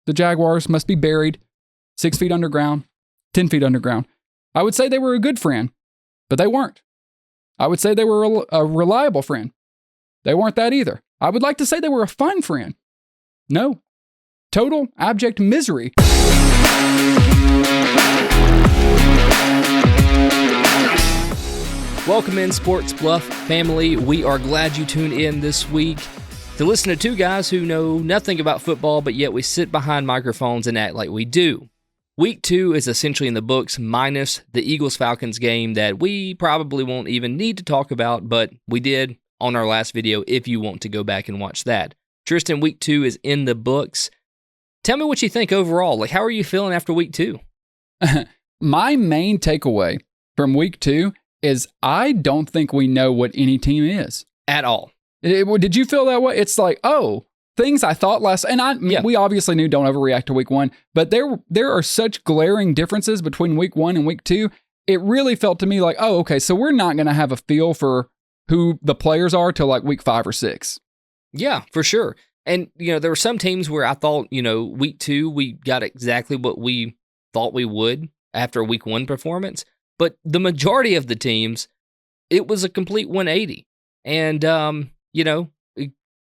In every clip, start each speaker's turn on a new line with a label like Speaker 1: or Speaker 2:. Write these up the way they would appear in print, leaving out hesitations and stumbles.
Speaker 1: the Jaguars must be buried 6 feet underground, 10 feet underground. I would say they were a good friend, but they weren't. I would say they were a reliable friend. They weren't that either. I would like to say they were a fun friend. No. Total, abject misery.
Speaker 2: Welcome in, Sports Bluff family. We are glad you tuned in this week to listen to two guys who know nothing about football, but yet we sit behind microphones and act like we do. Week 2 is essentially in the books, minus the Eagles-Falcons game that we probably won't even need to talk about, but we did on our last video if you want to go back and watch that. Tristan, Week 2 is in the books. Tell me what you think overall. Like, how are you feeling after Week 2?
Speaker 1: My main takeaway from Week 2 is I don't think we know what any team is.
Speaker 2: At all.
Speaker 1: Did you feel that way? It's like, oh, things I thought we obviously knew don't overreact to Week 1, but there are such glaring differences between Week 1 and Week 2. It really felt to me like, oh, okay, so we're not going to have a feel for who the players are till like Week 5 or 6.
Speaker 2: Yeah, for sure. And, there were some teams where I thought, Week 2, we got exactly what we thought we would after a Week 1 performance. But the majority of the teams, it was a complete 180. And,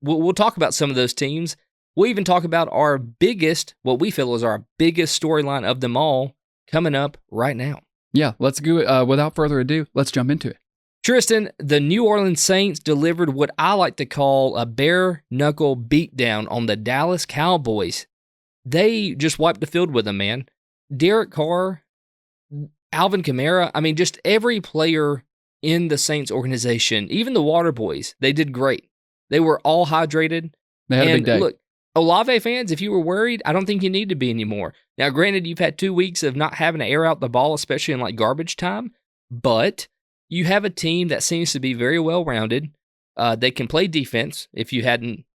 Speaker 2: we'll talk about some of those teams. We'll even talk about our biggest, what we feel is our biggest storyline of them all coming up right now.
Speaker 1: Yeah, let's go. Without further ado, let's jump into it.
Speaker 2: Tristan, the New Orleans Saints delivered what I like to call a bare-knuckle beatdown on the Dallas Cowboys. They just wiped the field with them, man. Derek Carr, Alvin Kamara, just every player in the Saints organization, even the Water Boys, they did great. They were all hydrated.
Speaker 1: They had a big day.
Speaker 2: Look, Olave fans, if you were worried, I don't think you need to be anymore. Now, granted, you've had 2 weeks of not having to air out the ball, especially in garbage time, but you have a team that seems to be very well-rounded. They can play defense if you hadn't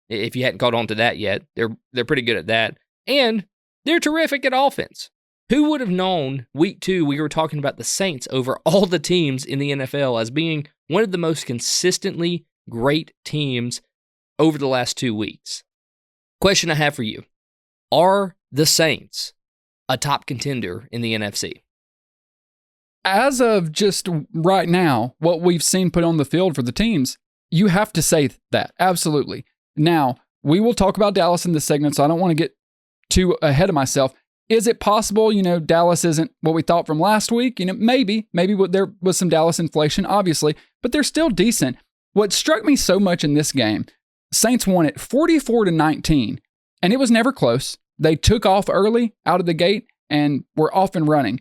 Speaker 2: caught on to that yet. They're pretty good at that. And they're terrific at offense. Who would have known Week 2 we were talking about the Saints over all the teams in the NFL as being one of the most consistently great teams over the last 2 weeks? Question I have for you. Are the Saints a top contender in the NFC?
Speaker 1: As of just right now, what we've seen put on the field for the teams, you have to say that. Absolutely. Now, we will talk about Dallas in this segment, so I don't want to get too ahead of myself. Is it possible, Dallas isn't what we thought from last week? Maybe there was some Dallas inflation, obviously, but they're still decent. What struck me so much in this game, Saints won it 44-19, and it was never close. They took off early out of the gate and were off and running.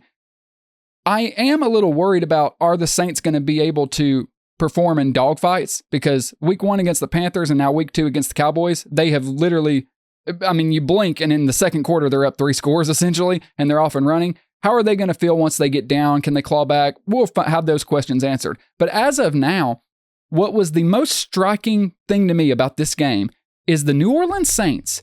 Speaker 1: I am a little worried about, are the Saints going to be able to perform in dogfights? Because Week 1 against the Panthers and now Week 2 against the Cowboys, they have literally, you blink and in the second quarter, they're up 3 scores essentially, and they're off and running. How are they going to feel once they get down? Can they claw back? We'll have those questions answered. But as of now, what was the most striking thing to me about this game is the New Orleans Saints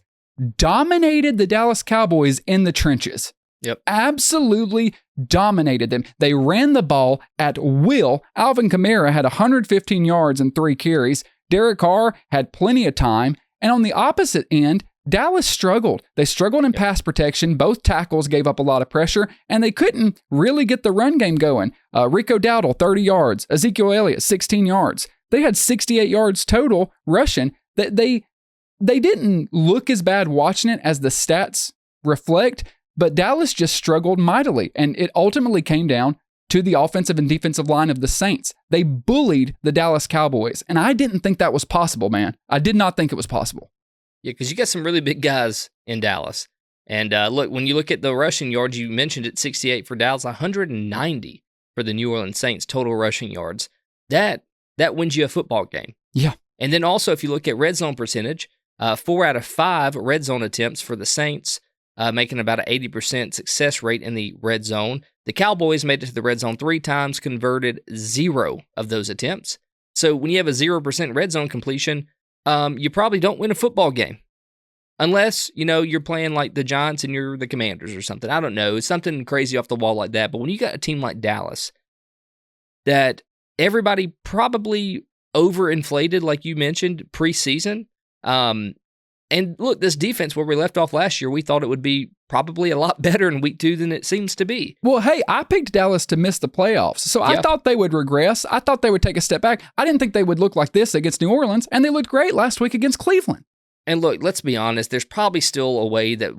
Speaker 1: dominated the Dallas Cowboys in the trenches.
Speaker 2: Yep.
Speaker 1: Absolutely dominated them. They ran the ball at will. Alvin Kamara had 115 yards and 3 carries. Derek Carr had plenty of time. And on the opposite end, Dallas struggled. They struggled in pass protection. Both tackles gave up a lot of pressure, and they couldn't really get the run game going. Rico Dowdle, 30 yards. Ezekiel Elliott, 16 yards. They had 68 yards total rushing. They didn't look as bad watching it as the stats reflect, but Dallas just struggled mightily, and it ultimately came down to the offensive and defensive line of the Saints. They bullied the Dallas Cowboys, and I didn't think that was possible, man. I did not think it was possible.
Speaker 2: Yeah, because you got some really big guys in Dallas. And look, when you look at the rushing yards, you mentioned it, 68 for Dallas, 190 for the New Orleans Saints total rushing yards. That wins you a football game.
Speaker 1: Yeah.
Speaker 2: And then also, if you look at red zone percentage, 4 out of 5 red zone attempts for the Saints, making about an 80% success rate in the red zone. The Cowboys made it to the red zone 3 times, converted 0 of those attempts. So when you have a 0% red zone completion, you probably don't win a football game. Unless, you're playing like the Giants and you're the Commanders or something. I don't know. It's something crazy off the wall like that. But when you got a team like Dallas that everybody probably overinflated, like you mentioned, preseason, And look, this defense, where we left off last year, we thought it would be probably a lot better in week 2 than it seems to be.
Speaker 1: Well, hey, I picked Dallas to miss the playoffs, so I thought they would regress. I thought they would take a step back. I didn't think they would look like this against New Orleans, and they looked great last week against Cleveland.
Speaker 2: And look, let's be honest, there's probably still a way that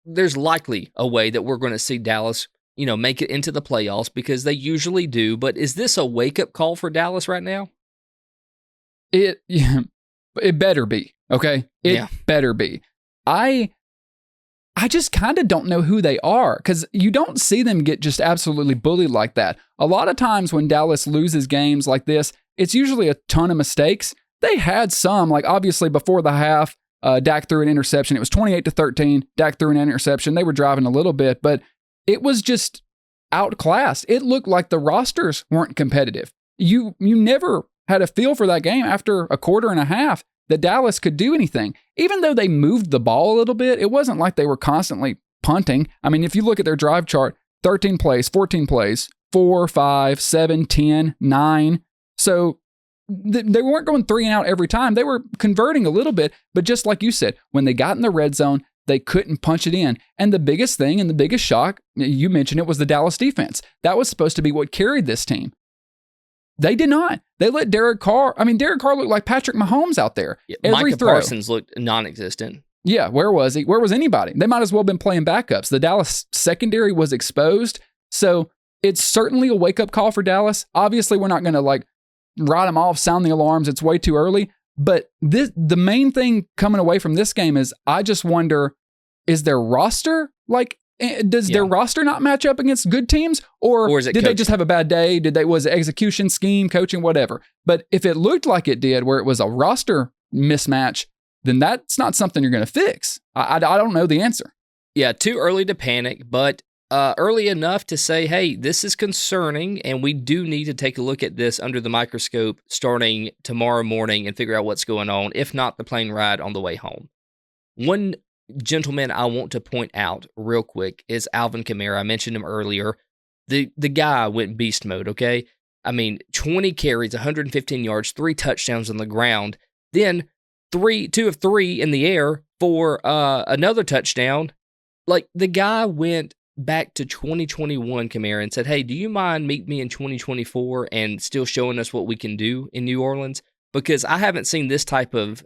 Speaker 2: there's likely a way that we're going to see Dallas, make it into the playoffs, because they usually do. But is this a wake-up call for Dallas right now?
Speaker 1: It better be, okay? It better be. I just kind of don't know who they are, because you don't see them get just absolutely bullied like that. A lot of times when Dallas loses games like this, it's usually a ton of mistakes. They had some, like obviously before the half, Dak threw an interception. It was 28-13. Dak threw an interception. They were driving a little bit, but it was just outclassed. It looked like the rosters weren't competitive. You never had a feel for that game after a quarter and a half that Dallas could do anything. Even though they moved the ball a little bit, it wasn't like they were constantly punting. I mean, if you look at their drive chart, 13 plays, 14 plays, 4, 5, 7, 10, 9. So they weren't going 3 and out every time. They were converting a little bit, but just like you said, when they got in the red zone, they couldn't punch it in. And the biggest thing and the biggest shock, you mentioned it, was the Dallas defense. That was supposed to be what carried this team. They did not. They let Derek Carr looked like Patrick Mahomes out there.
Speaker 2: Yeah,
Speaker 1: every
Speaker 2: Micah
Speaker 1: throw.
Speaker 2: Parsons looked non-existent.
Speaker 1: Yeah, where was he? Where was anybody? They might as well have been playing backups. The Dallas secondary was exposed. So it's certainly a wake-up call for Dallas. Obviously, we're not going to write them off, sound the alarms. It's way too early. But the main thing coming away from this game is I just wonder, is their roster does their roster not match up against good teams, or
Speaker 2: is it
Speaker 1: did they just have a bad day? Was it execution, scheme, coaching, whatever? But if it looked like it did, where it was a roster mismatch, then that's not something you're going to fix. I don't know the answer.
Speaker 2: Yeah, too early to panic, but early enough to say, hey, this is concerning, and we do need to take a look at this under the microscope starting tomorrow morning and figure out what's going on, if not the plane ride on the way home. One gentleman I want to point out real quick is Alvin Kamara. I mentioned him earlier. The guy went beast mode, okay? I mean, 20 carries, 115 yards, 3 touchdowns on the ground, then 2 of 3 in the air for another touchdown. Like, the guy went back to 2021, Kamara, and said, hey, do you mind meet me in 2024 and still showing us what we can do in New Orleans? Because I haven't seen this type of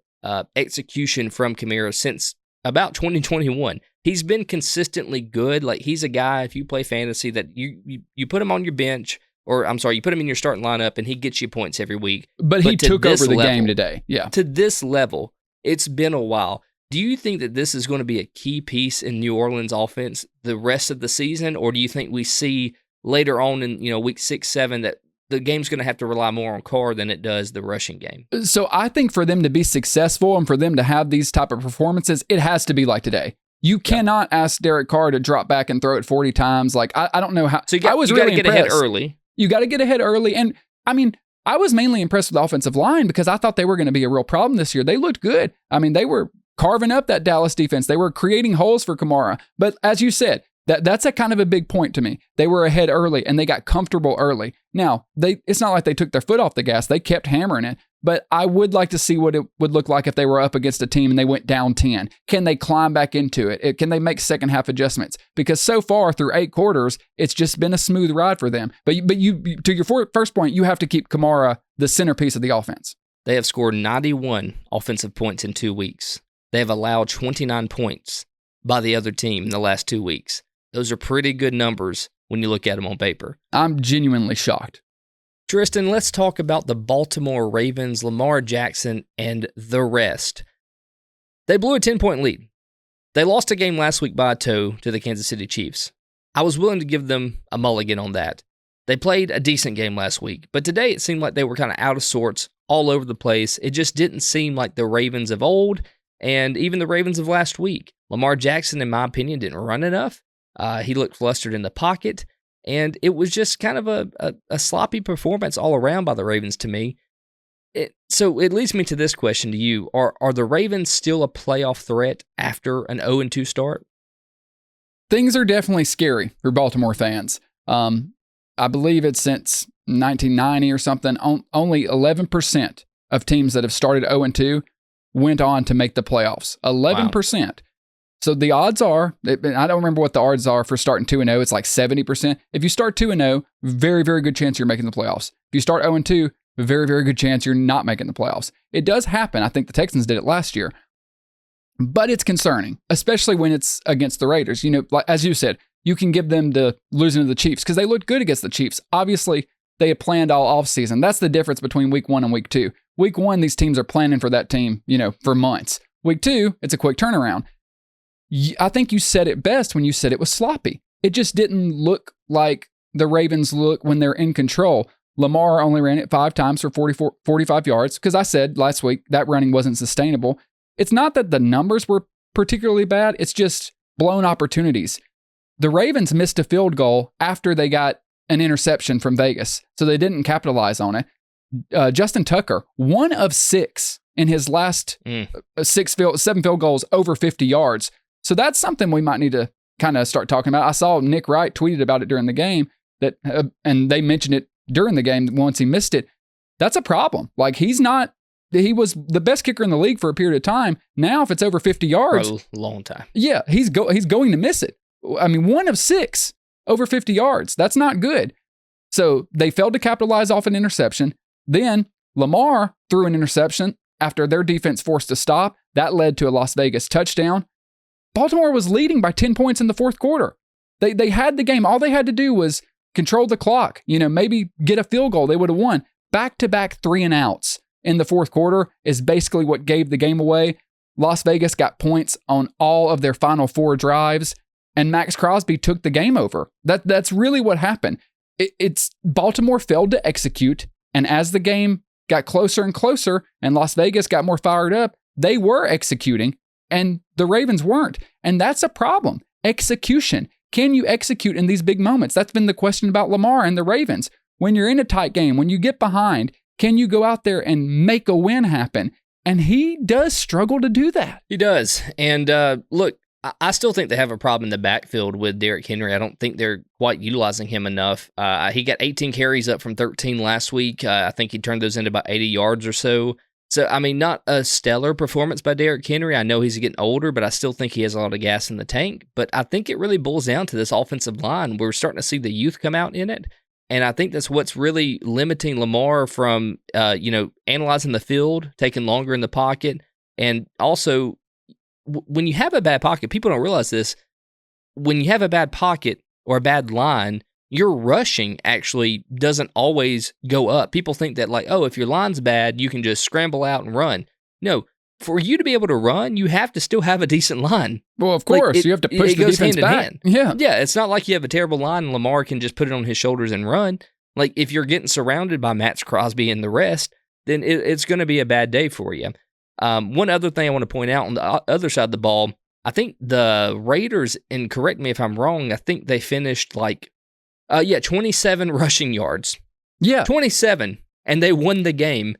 Speaker 2: execution from Kamara since about 2021. He's been consistently good. Like, he's a guy, if you play fantasy, that you put him on your bench, or I'm sorry, you put him in your starting lineup and he gets you points every week.
Speaker 1: But he took over the game today. Yeah.
Speaker 2: To this level, it's been a while. Do you think that this is going to be a key piece in New Orleans offense the rest of the season, or do you think we see later on in week 6, 7 that the game's going to have to rely more on Carr than it does the rushing game? So
Speaker 1: I think for them to be successful and for them to have these type of performances, it has to be like today. You cannot ask Derek Carr to drop back and throw it 40 times. Like, I don't know how.
Speaker 2: So you got to get ahead early.
Speaker 1: You got to get ahead early. And I mean, I was mainly impressed with the offensive line because I thought they were going to be a real problem this year. They looked good. I mean, they were carving up that Dallas defense. They were creating holes for Kamara. But as you said, that's a kind of a big point to me. They were ahead early and they got comfortable early. Now, it's not like they took their foot off the gas. They kept hammering it. But I would like to see what it would look like if they were up against a team and they went down 10. Can they climb back into it? Can they make second half adjustments? Because so far through 8 quarters, it's just been a smooth ride for them. But you to your first point, you have to keep Kamara the centerpiece of the offense.
Speaker 2: They have scored 91 offensive points in 2 weeks. They have allowed 29 points by the other team in the last 2 weeks. Those are pretty good numbers when you look at them on paper.
Speaker 1: I'm genuinely shocked.
Speaker 2: Tristan, let's talk about the Baltimore Ravens, Lamar Jackson, and the rest. They blew a 10-point lead. They lost a game last week by a toe to the Kansas City Chiefs. I was willing to give them a mulligan on that. They played a decent game last week, but today it seemed like they were kind of out of sorts, all over the place. It just didn't seem like the Ravens of old, and even the Ravens of last week. Lamar Jackson, in my opinion, didn't run enough. He looked flustered in the pocket, and it was just kind of a sloppy performance all around by the Ravens to me. So it leads me to this question to you. Are the Ravens still a playoff threat after an 0-2 start?
Speaker 1: Things are definitely scary for Baltimore fans. I believe it's since 1990 or something, only 11% of teams that have started 0-2 went on to make the playoffs. 11%. Wow. So the odds are, I don't remember what the odds are for starting 2-0. It's like 70%. If you start 2-0, very, very good chance you're making the playoffs. If you start 0-2, very, very good chance you're not making the playoffs. It does happen. I think the Texans did it last year. But it's concerning, especially when it's against the Raiders. You know, like, as you said, you can give them the losing to the Chiefs because they looked good against the Chiefs. Obviously, they had planned all offseason. That's the difference between week 1 and week 2. Week 1, these teams are planning for that team, you know, for months. Week 2, it's a quick turnaround. I think you said it best when you said it was sloppy. It just didn't look like the Ravens look when they're in control. Lamar only ran it 5 times for 45 yards because I said last week that running wasn't sustainable. It's not that the numbers were particularly bad. It's just blown opportunities. The Ravens missed a field goal after they got an interception from Vegas, so they didn't capitalize on it. Justin Tucker, 1 of 6 in his last 7 field goals over 50 yards. So that's something we might need to kind of start talking about. I saw Nick Wright tweeted about it during the game, and they mentioned it during the game once he missed it. That's a problem. Like, he was the best kicker in the league for a period of time. Now, if it's over 50 yards,
Speaker 2: for a long time.
Speaker 1: Yeah, he's going to miss it. I mean, 1 of 6 over 50 yards. That's not good. So they failed to capitalize off an interception. Then Lamar threw an interception after their defense forced a stop. That led to a Las Vegas touchdown. Baltimore was leading by 10 points in the fourth quarter. They had the game. All they had to do was control the clock. You know, maybe get a field goal. They would have won. Back-to-back 3-and-outs in the fourth quarter is basically what gave the game away. Las Vegas got points on all of their final 4 drives, and Max Crosby took the game over. That's really what happened. It's Baltimore failed to execute, and as the game got closer and closer and Las Vegas got more fired up, they were executing, and the Ravens weren't. And that's a problem. Execution. Can you execute in these big moments? That's been the question about Lamar and the Ravens. When you're in a tight game, when you get behind, can you go out there and make a win happen? And he does struggle to do that.
Speaker 2: He does. And look, I still think they have a problem in the backfield with Derrick Henry. I don't think they're quite utilizing him enough. He got 18 carries up from 13 last week. I think he turned those into about 80 yards or so. So, I mean, not a stellar performance by Derrick Henry. I know he's getting older, but I still think he has a lot of gas in the tank. But I think it really boils down to this offensive line. We're starting to see the youth come out in it. And I think that's what's really limiting Lamar from, analyzing the field, taking longer in the pocket. And also, when you have a bad pocket, people don't realize this. When you have a bad pocket or a bad line, your rushing actually doesn't always go up. People think that, like, oh, if your line's bad, you can just scramble out and run. No, for you to be able to run, you have to still have a decent line.
Speaker 1: Well, of course, you have to push the defense back.
Speaker 2: Yeah, it's not like you have a terrible line and Lamar can just put it on his shoulders and run. Like, if you're getting surrounded by Max Crosby and the rest, then it's going to be a bad day for you. One other thing I want to point out on the other side of the ball, I think the Raiders, and correct me if I'm wrong, I think they finished 27 rushing yards.
Speaker 1: Yeah.
Speaker 2: 27, and they won the game.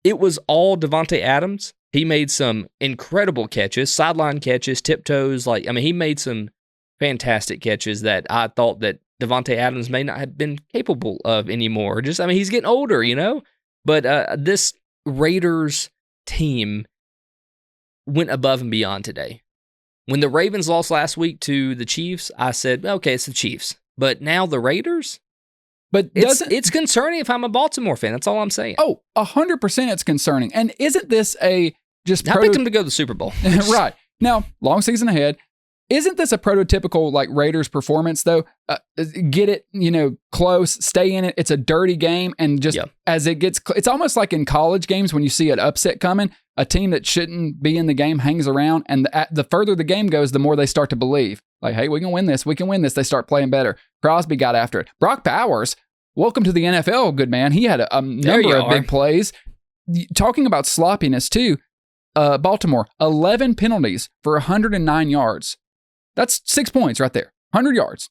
Speaker 2: It was all Davante Adams. He made some incredible catches, sideline catches, tiptoes. He made some fantastic catches that I thought that Davante Adams may not have been capable of anymore. He's getting older, But this Raiders team went above and beyond today. When the Ravens lost last week to the Chiefs, I said, okay, it's the Chiefs. But now the Raiders?
Speaker 1: But
Speaker 2: it's concerning if I'm a Baltimore fan. That's all I'm saying.
Speaker 1: Oh, 100% it's concerning. And isn't this I
Speaker 2: picked them to go to the Super Bowl.
Speaker 1: Right. Now, long season ahead. Isn't this a prototypical Raiders performance though? Get it, close, stay in it. It's a dirty game, and as it gets, it's almost like in college games when you see an upset coming, a team that shouldn't be in the game hangs around, and the further the game goes, the more they start to believe. Like, hey, we can win this. We can win this. They start playing better. Crosby got after it. Brock Bowers, welcome to the NFL, good man. He had a number of big plays. Talking about sloppiness too, Baltimore, 11 penalties for 109 yards. That's 6 points right there. 100 yards.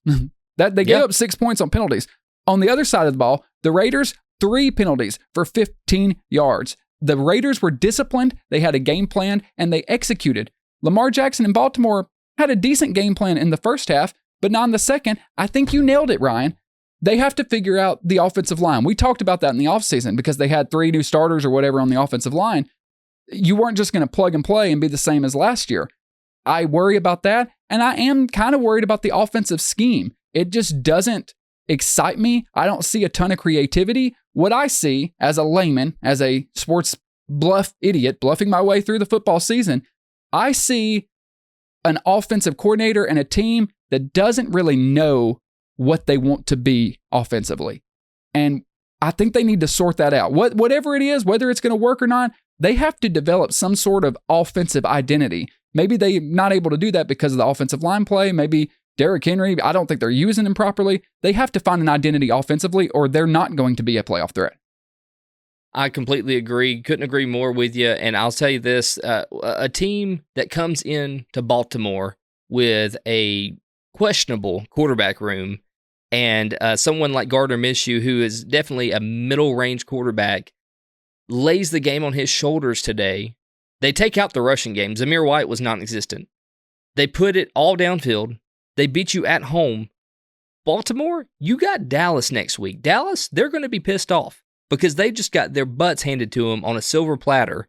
Speaker 1: That they gave up 6 points on penalties. On the other side of the ball, the Raiders, 3 penalties for 15 yards. The Raiders were disciplined. They had a game plan, and they executed. Lamar Jackson in Baltimore had a decent game plan in the first half, but not in the second. I think you nailed it, Ryan. They have to figure out the offensive line. We talked about that in the offseason because they had 3 new starters or whatever on the offensive line. you weren't just going to plug and play and be the same as last year. I worry about that. And I am kind of worried about the offensive scheme. It just doesn't excite me. I don't see a ton of creativity. What I see as a layman, as a sports idiot, bluffing my way through the football season, I see an offensive coordinator and a team that doesn't really know what they want to be offensively. And I think they need to sort that out. Whatever it is, whether it's going to work or not, they have to develop some sort of offensive identity. Maybe they're not able to do that because of the offensive line play. Maybe Derrick Henry, I don't think they're using him properly. They have to find an identity offensively or they're not going to be a playoff threat.
Speaker 2: I completely agree. Couldn't agree more with you. And I'll tell you this, a team that comes in to Baltimore with a questionable quarterback room and someone like Gardner Minshew, who is definitely a middle-range quarterback, lays the game on his shoulders today. They take out the rushing game. Zamir White was non-existent. They put it all downfield. They beat you at home. Baltimore, you got Dallas next week. Dallas, they're going to be pissed off because they just got their butts handed to them on a silver platter.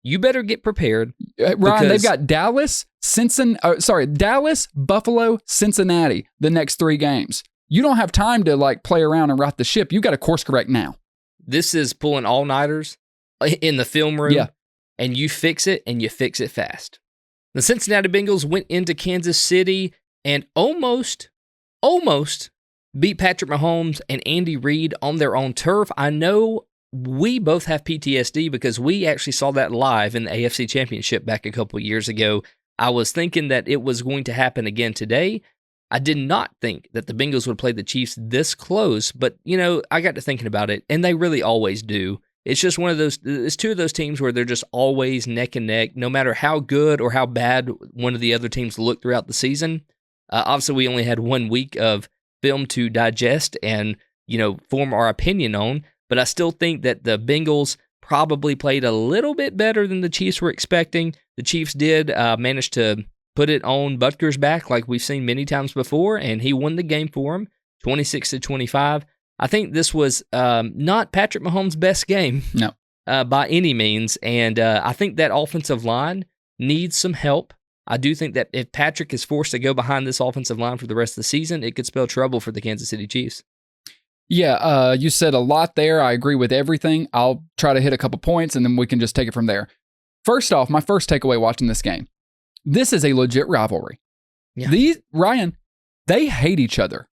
Speaker 2: You better get prepared.
Speaker 1: Ryan, they've got Dallas, Buffalo, Cincinnati the next 3 games. You don't have time to play around and right the ship. You got to course correct now.
Speaker 2: This is pulling all-nighters in the film room, and you fix it, and you fix it fast. The Cincinnati Bengals went into Kansas City and almost beat Patrick Mahomes and Andy Reid on their own turf. I know we both have PTSD because we actually saw that live in the AFC Championship back a couple years ago. I was thinking that it was going to happen again today. I did not think that the Bengals would play the Chiefs this close, but, I got to thinking about it, and they really always do. It's just it's 2 of those teams where they're just always neck and neck, no matter how good or how bad one of the other teams look throughout the season. Obviously, we only had 1 week of film to digest and, form our opinion on, but I still think that the Bengals probably played a little bit better than the Chiefs were expecting. The Chiefs did manage to put it on Butker's back like we've seen many times before, and he won the game for him, 26-25. I think this was not Patrick Mahomes' best game by any means, and I think that offensive line needs some help. I do think that if Patrick is forced to go behind this offensive line for the rest of the season, it could spell trouble for the Kansas City Chiefs.
Speaker 1: Yeah, you said a lot there. I agree with everything. I'll try to hit a couple points, and then we can just take it from there. First off, my first takeaway watching this game, this is a legit rivalry. Yeah. Ryan, they hate each other.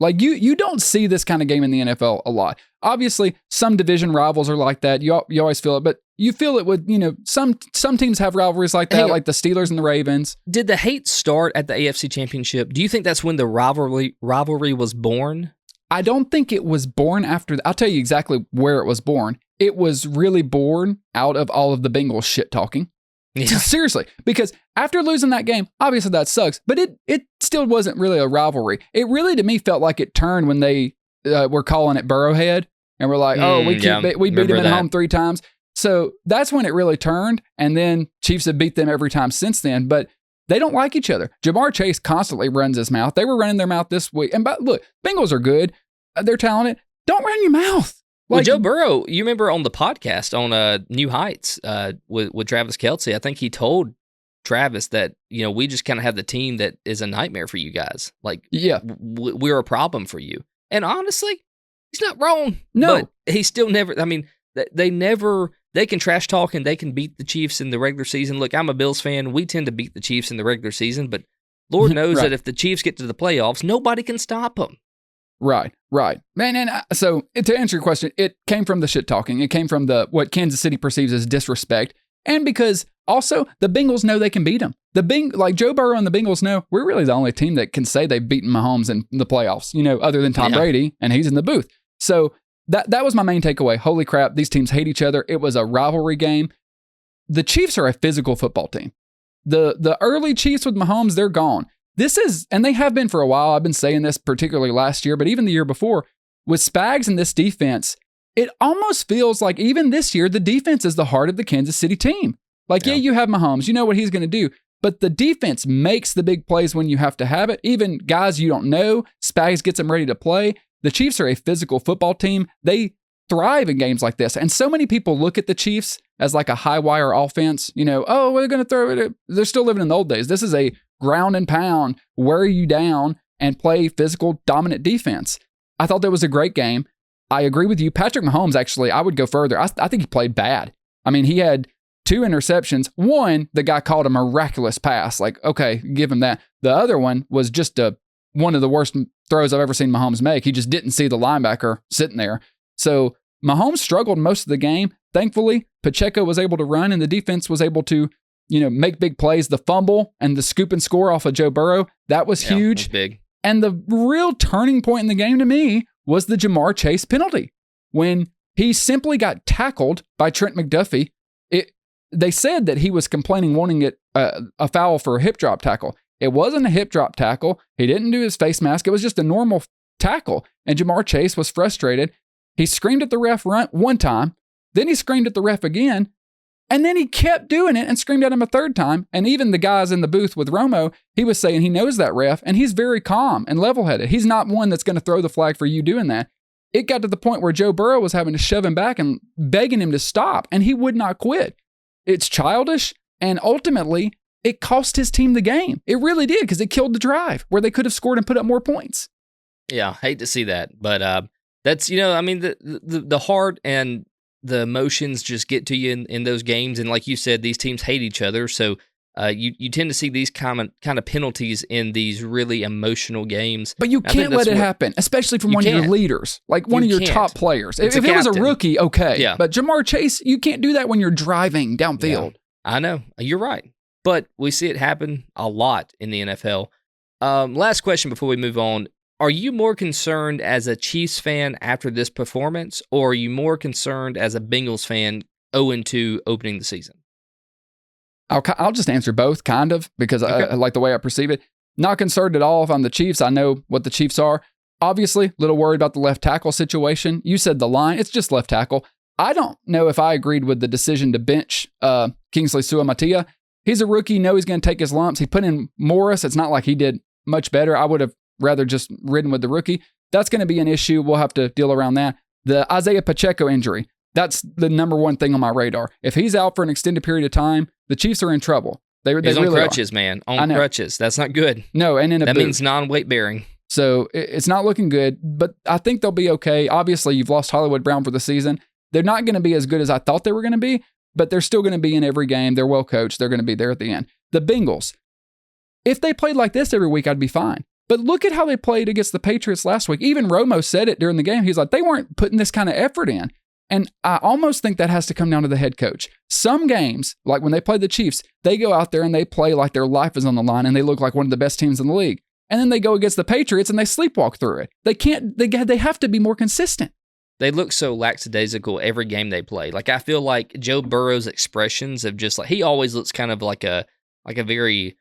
Speaker 1: You don't see this kind of game in the NFL a lot. Obviously, some division rivals are like that. You always feel it, but you feel it with, some teams have rivalries like that, like the Steelers and the Ravens.
Speaker 2: Did the hate start at the AFC Championship? Do you think that's when the rivalry was born?
Speaker 1: I don't think it was born after. I'll tell you exactly where it was born. It was really born out of all of the Bengals shit talking. Yeah. Seriously, because after losing that game, obviously that sucks, but it still wasn't really a rivalry. It really, to me, felt like it turned when they were calling it Burrowhead, and we're like, we beat him at home 3 times. So that's when it really turned, and then Chiefs have beat them every time since then, but they don't like each other. Jamar Chase constantly runs his mouth. They were running their mouth this week. And look, Bengals are good. They're talented. Don't run your mouth.
Speaker 2: Well, Joe Burrow, you remember on the podcast on New Heights with Travis Kelce, I think he told Travis that, we just kind of have the team that is a nightmare for you guys. We're a problem for you. And honestly, he's not wrong.
Speaker 1: No.
Speaker 2: But he still never, they can trash talk and they can beat the Chiefs in the regular season. Look, I'm a Bills fan. We tend to beat the Chiefs in the regular season, but Lord knows that if the Chiefs get to the playoffs, nobody can stop them.
Speaker 1: Right. Man, and so to answer your question, it came from the shit talking. It came from what Kansas City perceives as disrespect. And because also the Bengals know they can beat them. Like Joe Burrow and the Bengals know we're really the only team that can say they've beaten Mahomes in the playoffs, other than Tom Brady, and he's in the booth. So that was my main takeaway. Holy crap, these teams hate each other. It was a rivalry game. The Chiefs are a physical football team. The early Chiefs with Mahomes, they're gone. And they have been for a while. I've been saying this particularly last year, but even the year before, with Spags and this defense, it almost feels like even this year, the defense is the heart of the Kansas City team. You have Mahomes, you know what he's going to do, but the defense makes the big plays when you have to have it. Even guys you don't know, Spags gets them ready to play. The Chiefs are a physical football team. They thrive in games like this. And so many people look at the Chiefs as like a high wire offense. Oh, we're going to throw it. They're still living in the old days. This is a ground and pound, wear you down and play physical, dominant defense. I thought that was a great game. I agree with you. Patrick Mahomes, actually, I would go further. I think he played bad. I mean, he had 2 interceptions. One, the guy called a miraculous pass. Like, okay, give him that. The other one was just one of the worst throws I've ever seen Mahomes make. He just didn't see the linebacker sitting there. So Mahomes struggled most of the game. Thankfully, Pacheco was able to run and the defense was able to, make big plays. The fumble and the scoop and score off of Joe Burrow, that was huge.
Speaker 2: That was big.
Speaker 1: And the real turning point in the game to me was the Jamar Chase penalty. When he simply got tackled by Trent McDuffie, they said that he was complaining, wanting it a foul for a hip drop tackle. It wasn't a hip drop tackle. He didn't do his face mask. It was just a normal tackle. And Jamar Chase was frustrated. He screamed at the ref one time. Then he screamed at the ref again. And then he kept doing it and screamed at him a third time. And even the guys in the booth with Romo, he was saying he knows that ref and he's very calm and level-headed. He's not one that's going to throw the flag for you doing that. It got to the point where Joe Burrow was having to shove him back and begging him to stop, and he would not quit. It's childish, and ultimately, it cost his team the game. It really did, because it killed the drive where they could have scored and put up more points.
Speaker 2: Yeah, hate to see that, but that's, the heart and the emotions just get to you in those games, and like you said, these teams hate each other, so you tend to see these kind of penalties in these really emotional games.
Speaker 1: But you can't let it happen, especially from one of your leaders, like one of your top players. If it was a rookie, okay. Yeah. But Jamar Chase, you can't do that when you're driving downfield.
Speaker 2: Yeah, I know. You're right. But we see it happen a lot in the NFL. Last question before we move on. Are you more concerned as a Chiefs fan after this performance, or are you more concerned as a Bengals fan 0-2 opening the season?
Speaker 1: I'll just answer both, kind of, because I like the way I perceive it. Not concerned at all if I'm the Chiefs. I know what the Chiefs are. Obviously, a little worried about the left tackle situation. You said the line. It's just left tackle. I don't know if I agreed with the decision to bench Kingsley Suamataia. He's a rookie. Know he's going to take his lumps. He put in Morris. It's not like he did much better. I would have rather just ridden with the rookie. That's going to be an issue. We'll have to deal around that. The Isaiah Pacheco injury. That's the number one thing on my radar. If he's out for an extended period of time, the Chiefs are in trouble. He's
Speaker 2: on
Speaker 1: really
Speaker 2: crutches, man. On crutches. That's not good.
Speaker 1: No, and in a
Speaker 2: that
Speaker 1: boot.
Speaker 2: means non-weight bearing.
Speaker 1: So it's not looking good, but I think they'll be okay. Obviously, you've lost Hollywood Brown for the season. They're not going to be as good as I thought they were going to be, but they're still going to be in every game. They're well coached. They're going to be there at the end. The Bengals, if they played like this every week, I'd be fine. But look at how they played against the Patriots last week. Even Romo said it during the game. He's like, they weren't putting this kind of effort in. And I almost think that has to come down to the head coach. Some games, like when they play the Chiefs, they go out there and they play like their life is on the line and they look like one of the best teams in the league. And then they go against the Patriots and they sleepwalk through it. They have to be more consistent.
Speaker 2: They look so lackadaisical every game they play. Like, I feel like Joe Burrow's expressions of just like, he always looks kind of like a very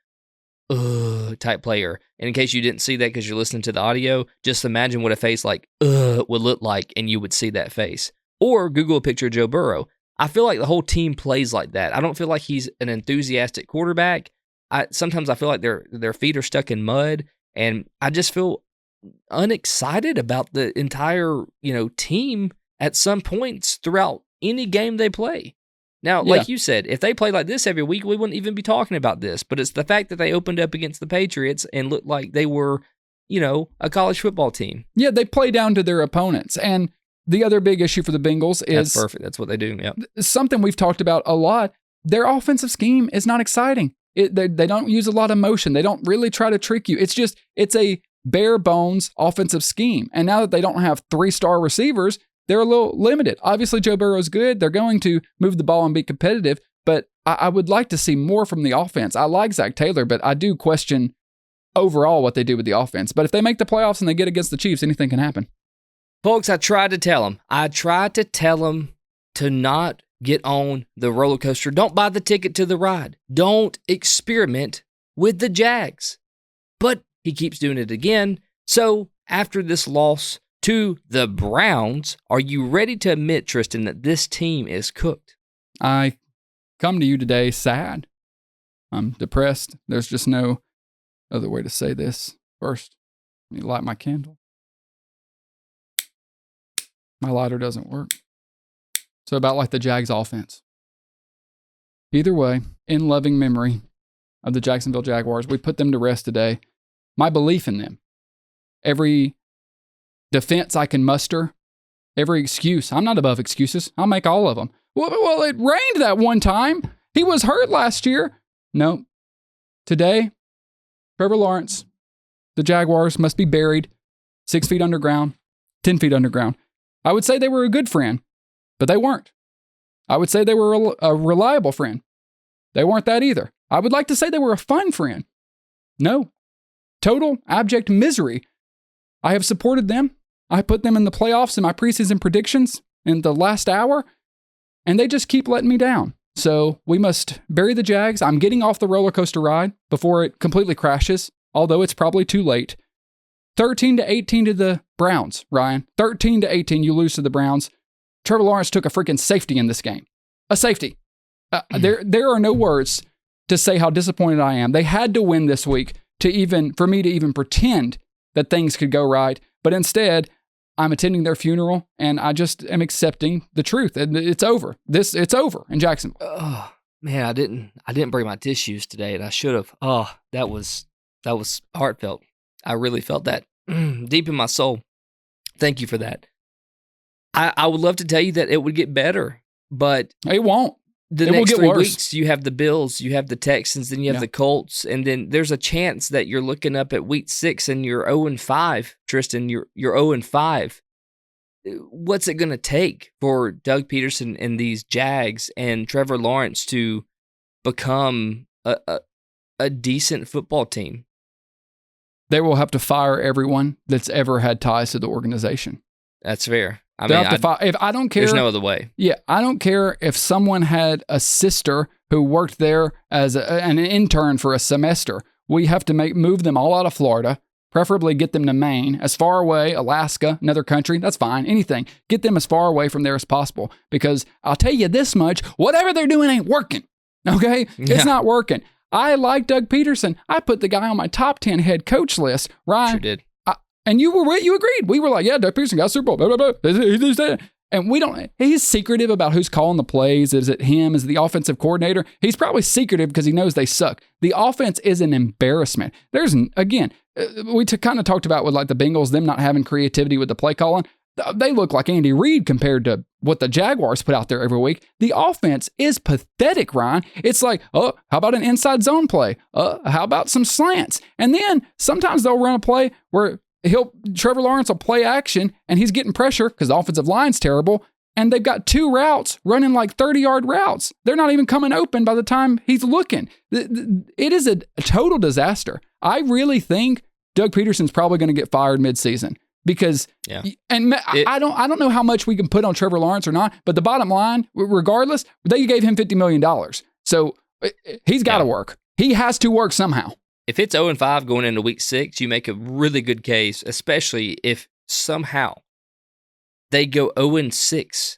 Speaker 2: type player. And in case you didn't see that because you're listening to the audio, just imagine what a face like would look like and you would see that face. Or Google a picture of Joe Burrow. I feel like the whole team plays like that. I don't feel like he's an enthusiastic quarterback. Sometimes I feel like their feet are stuck in mud, and I just feel unexcited about the entire team at some points throughout any game they play. Now, like you said, if they played like this every week, we wouldn't even be talking about this. But it's the fact that they opened up against the Patriots and looked like they were, a college football team. Yeah, they play down to their opponents. And the other big issue for the Bengals is... That's perfect. That's what they do, yeah. Something we've talked about a lot. Their offensive scheme is not exciting. They don't use a lot of motion. They don't really try to trick you. It's a bare bones offensive scheme. And now that they don't have 3-star receivers, they're a little limited. Obviously, Joe Burrow's good. They're going to move the ball and be competitive. But I would like to see more from the offense. I like Zach Taylor, but I do question overall what they do with the offense. But if they make the playoffs and they get against the Chiefs, anything can happen. Folks, I tried to tell them to not get on the roller coaster. Don't buy the ticket to the ride. Don't experiment with the Jags. But he keeps doing it again. So after this loss to the Browns, are you ready to admit, Tristan, that this team is cooked? I come to you today sad. I'm depressed. There's just no other way to say this. First, let me light my candle.
Speaker 1: My lighter doesn't work. So about like the Jags offense. Either way, in loving memory of the Jacksonville Jaguars, we put them to rest today. My belief in them. Every defense I can muster, every excuse. I'm not above excuses. I'll make all of them. Well, it rained that one time. He was hurt last year. No. Today, Trevor Lawrence, the Jaguars must be buried 6 feet underground, 10 feet underground. I would say they were a good friend, but they weren't. I would say they were a reliable friend. They weren't that either. I would like to say they were a fun friend. No. Total, abject misery. I have supported them. I put them in the playoffs in my preseason predictions in the last hour, and they just keep letting me down. So we must bury the Jags. I'm getting off the roller coaster ride before it completely crashes, although it's probably too late. 13-18 to the Browns, Ryan. 13-18, you lose to the Browns. Trevor Lawrence took a freaking safety in this game. A safety. There are no words to say how disappointed I am. They had to win this week for me to even pretend that things could go right. But instead, I'm attending their funeral, and I just am accepting the truth. And it's over. It's over in Jacksonville.
Speaker 2: Oh man, I didn't bring my tissues today, and I should have. Oh, that was heartfelt. I really felt that deep in my soul. Thank you for that. I would love to tell you that it would get better, but
Speaker 1: it won't.
Speaker 2: The next 3 weeks, you have the Bills, you have the Texans, then you have the Colts, and then there's a chance that you're looking up at week 6 and you're 0-5, Tristan. You're 0-5. What's it going to take for Doug Peterson and these Jags and Trevor Lawrence to become a decent football team?
Speaker 1: They will have to fire everyone that's ever had ties to the organization.
Speaker 2: That's fair. I
Speaker 1: don't care.
Speaker 2: There's no other way.
Speaker 1: Yeah, I don't care if someone had a sister who worked there as an intern for a semester. We have to move them all out of Florida, preferably get them to Maine, as far away, Alaska, another country, that's fine, anything. Get them as far away from there as possible, because I'll tell you this much, whatever they're doing ain't working, okay? Yeah. It's not working. I like Doug Peterson. I put the guy on my top 10 head coach list. Ryan.
Speaker 2: Sure did.
Speaker 1: And you agreed. We were like, yeah, Doug Peterson got Super Bowl, blah, blah, blah. And he's secretive about who's calling the plays. Is it him? Is it the offensive coordinator? He's probably secretive because he knows they suck. The offense is an embarrassment. We kind of talked about with like the Bengals, them not having creativity with the play calling. They look like Andy Reid compared to what the Jaguars put out there every week. The offense is pathetic, Ryan. It's like, oh, how about an inside zone play? How about some slants? And then sometimes they'll run a play where Trevor Lawrence will play action and he's getting pressure because the offensive line's terrible. And they've got 2 routes running like 30-yard routes. They're not even coming open by the time he's looking. It is a total disaster. I really think Doug Peterson's probably going to get fired midseason because, I don't know how much we can put on Trevor Lawrence or not, but the bottom line, regardless, they gave him $50 million. So he's got to work. He has to work somehow.
Speaker 2: If it's 0-5 going into week 6, you make a really good case, especially if somehow they go 0-6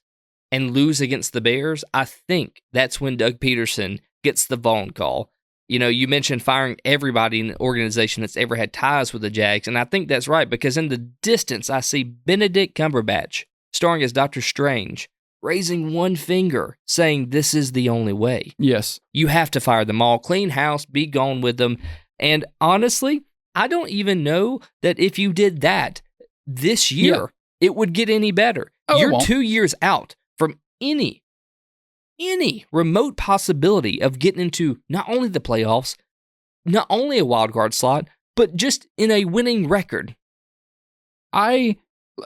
Speaker 2: and lose against the Bears. I think that's when Doug Peterson gets the phone call. You know, you mentioned firing everybody in the organization that's ever had ties with the Jags, and I think that's right because in the distance, I see Benedict Cumberbatch, starring as Dr. Strange, raising one finger, saying this is the only way.
Speaker 1: Yes.
Speaker 2: You have to fire them all, clean house, be gone with them. And honestly, I don't even know that if you did that this year, it would get any better. You're 2 years out from any remote possibility of getting into not only the playoffs, not only a wild card slot, but just in a winning record.
Speaker 1: I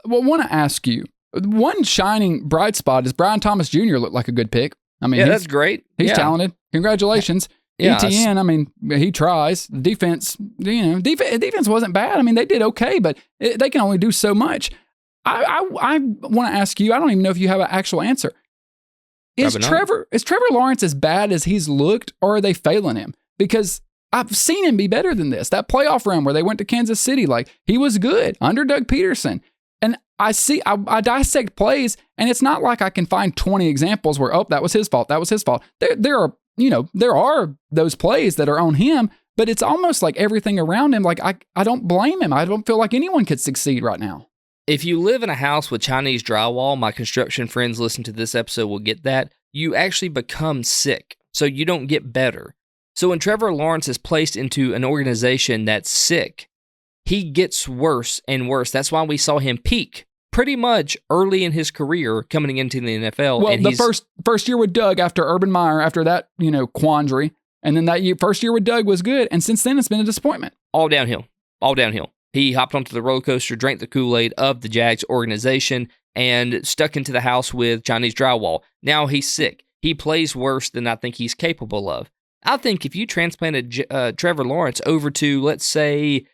Speaker 1: want to ask you, one shining bright spot is Brian Thomas Jr. looked like a good pick. I mean,
Speaker 2: that's great.
Speaker 1: He's talented. Congratulations.
Speaker 2: Yeah,
Speaker 1: ETN, I mean, he tries. Defense, defense wasn't bad. I mean, they did okay, but they can only do so much. I want to ask you, I don't even know if you have an actual answer. Is Trevor Lawrence as bad as he's looked, or are they failing him? Because I've seen him be better than this. That playoff run where they went to Kansas City, like he was good under Doug Peterson. And I dissect plays, and it's not like I can find 20 examples where, that was his fault. That was his fault. There are those plays that are on him, but it's almost like everything around him. Like I don't blame him. I don't feel like anyone could succeed right now.
Speaker 2: If you live in a house with Chinese drywall, my construction friends listen to this episode will get that, you actually become sick, so you don't get better. So when Trevor Lawrence is placed into an organization that's sick, he gets worse and worse. That's why we saw him peak pretty much early in his career coming into the NFL.
Speaker 1: Well,
Speaker 2: and
Speaker 1: the first year with Doug after Urban Meyer, after that, quandary, and then that first year with Doug was good, and since then it's been a disappointment.
Speaker 2: All downhill. He hopped onto the roller coaster, drank the Kool-Aid of the Jags organization, and stuck into the house with Chinese drywall. Now he's sick. He plays worse than I think he's capable of. I think if you transplanted Trevor Lawrence over to, let's say,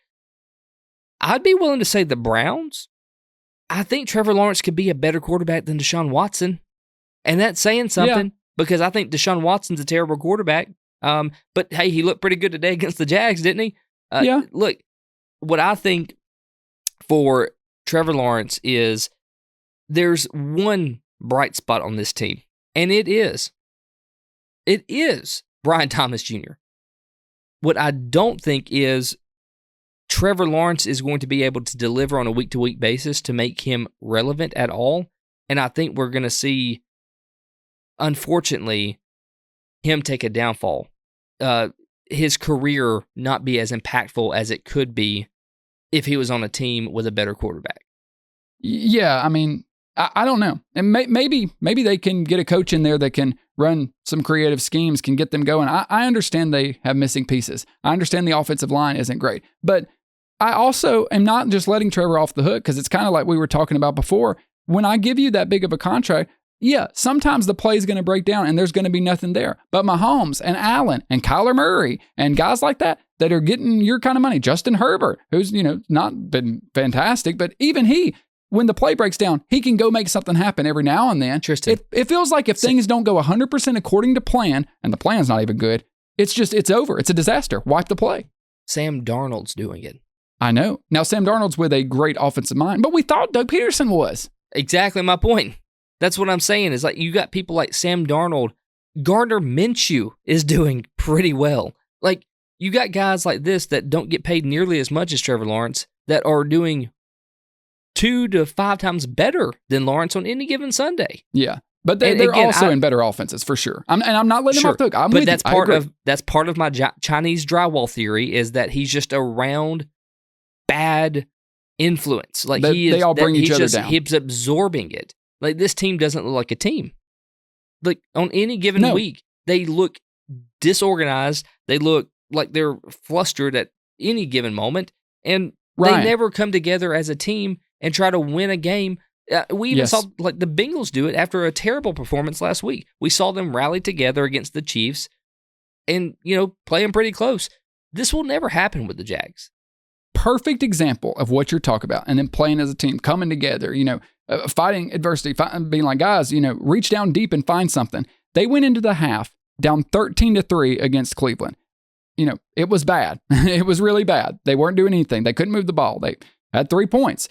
Speaker 2: I'd be willing to say the Browns. I think Trevor Lawrence could be a better quarterback than Deshaun Watson. And that's saying something because I think Deshaun Watson's a terrible quarterback. But hey, he looked pretty good today against the Jags, didn't he? Look, what I think for Trevor Lawrence is there's one bright spot on this team, and it is Brian Thomas Jr. What I don't think is Trevor Lawrence is going to be able to deliver on a week-to-week basis to make him relevant at all, and I think we're going to see, unfortunately, him take a downfall. His career not be as impactful as it could be if he was on a team with a better quarterback.
Speaker 1: Yeah, I mean, I don't know. And maybe they can get a coach in there that can run some creative schemes, can get them going. I understand they have missing pieces. I understand the offensive line isn't great. But I also am not just letting Trevor off the hook because it's kind of like we were talking about before. When I give you that big of a contract, yeah, sometimes the play is going to break down and there's going to be nothing there. But Mahomes and Allen and Kyler Murray and guys like that are getting your kind of money. Justin Herbert, who's, not been fantastic, but even he, when the play breaks down, he can go make something happen every now and then.
Speaker 2: Tristan.
Speaker 1: It feels like if things don't go 100% according to plan, and the plan's not even good, it's over. It's a disaster. Wipe the play.
Speaker 2: Sam Darnold's doing it.
Speaker 1: I know. Now, Sam Darnold's with a great offensive mind, but we thought Doug Peterson was.
Speaker 2: Exactly my point. That's what I'm saying is like you got people like Sam Darnold. Gardner Minshew is doing pretty well. Like you got guys like this that don't get paid nearly as much as Trevor Lawrence that are doing 2 to 5 times better than Lawrence on any given Sunday.
Speaker 1: Yeah. But they're also in better offenses for sure. I'm not letting him off the hook.
Speaker 2: But that's part of my Chinese drywall theory is that he's just around bad influence. Like
Speaker 1: they all bring each other down.
Speaker 2: He's absorbing it. Like this team doesn't look like a team. Like on any given week, they look disorganized. They look like they're flustered at any given moment, and they never come together as a team and try to win a game. We even saw like the Bengals do it after a terrible performance last week. We saw them rally together against the Chiefs and, play them pretty close. This will never happen with the Jags.
Speaker 1: Perfect example of what you're talking about. And then playing as a team, coming together, fighting adversity, being like, guys, reach down deep and find something. They went into the half down 13-3 against Cleveland. It was bad. It was really bad. They weren't doing anything. They couldn't move the ball. They had 3 points.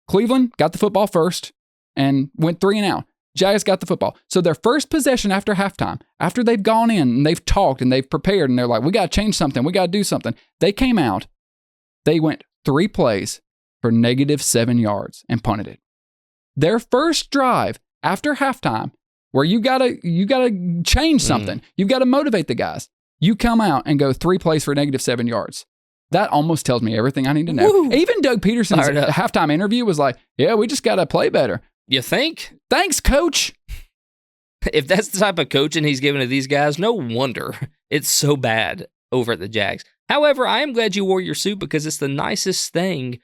Speaker 1: Cleveland got the football first and went 3 and out. Jags got the football. So their first possession after halftime, after they've gone in and they've talked and they've prepared and they're like, we got to change something. We got to do something. They came out. They went 3 plays for -7 yards and punted it. Their first drive after halftime, where you gotta change something. You've got to motivate the guys. You come out and go 3 plays for -7 yards. That almost tells me everything I need to know. Woo. Even Doug Peterson's halftime interview was like, yeah, we just got to play better.
Speaker 2: You think?
Speaker 1: Thanks, coach.
Speaker 2: If that's the type of coaching he's giving to these guys, no wonder it's so bad over at the Jags. However, I am glad you wore your suit because it's the nicest thing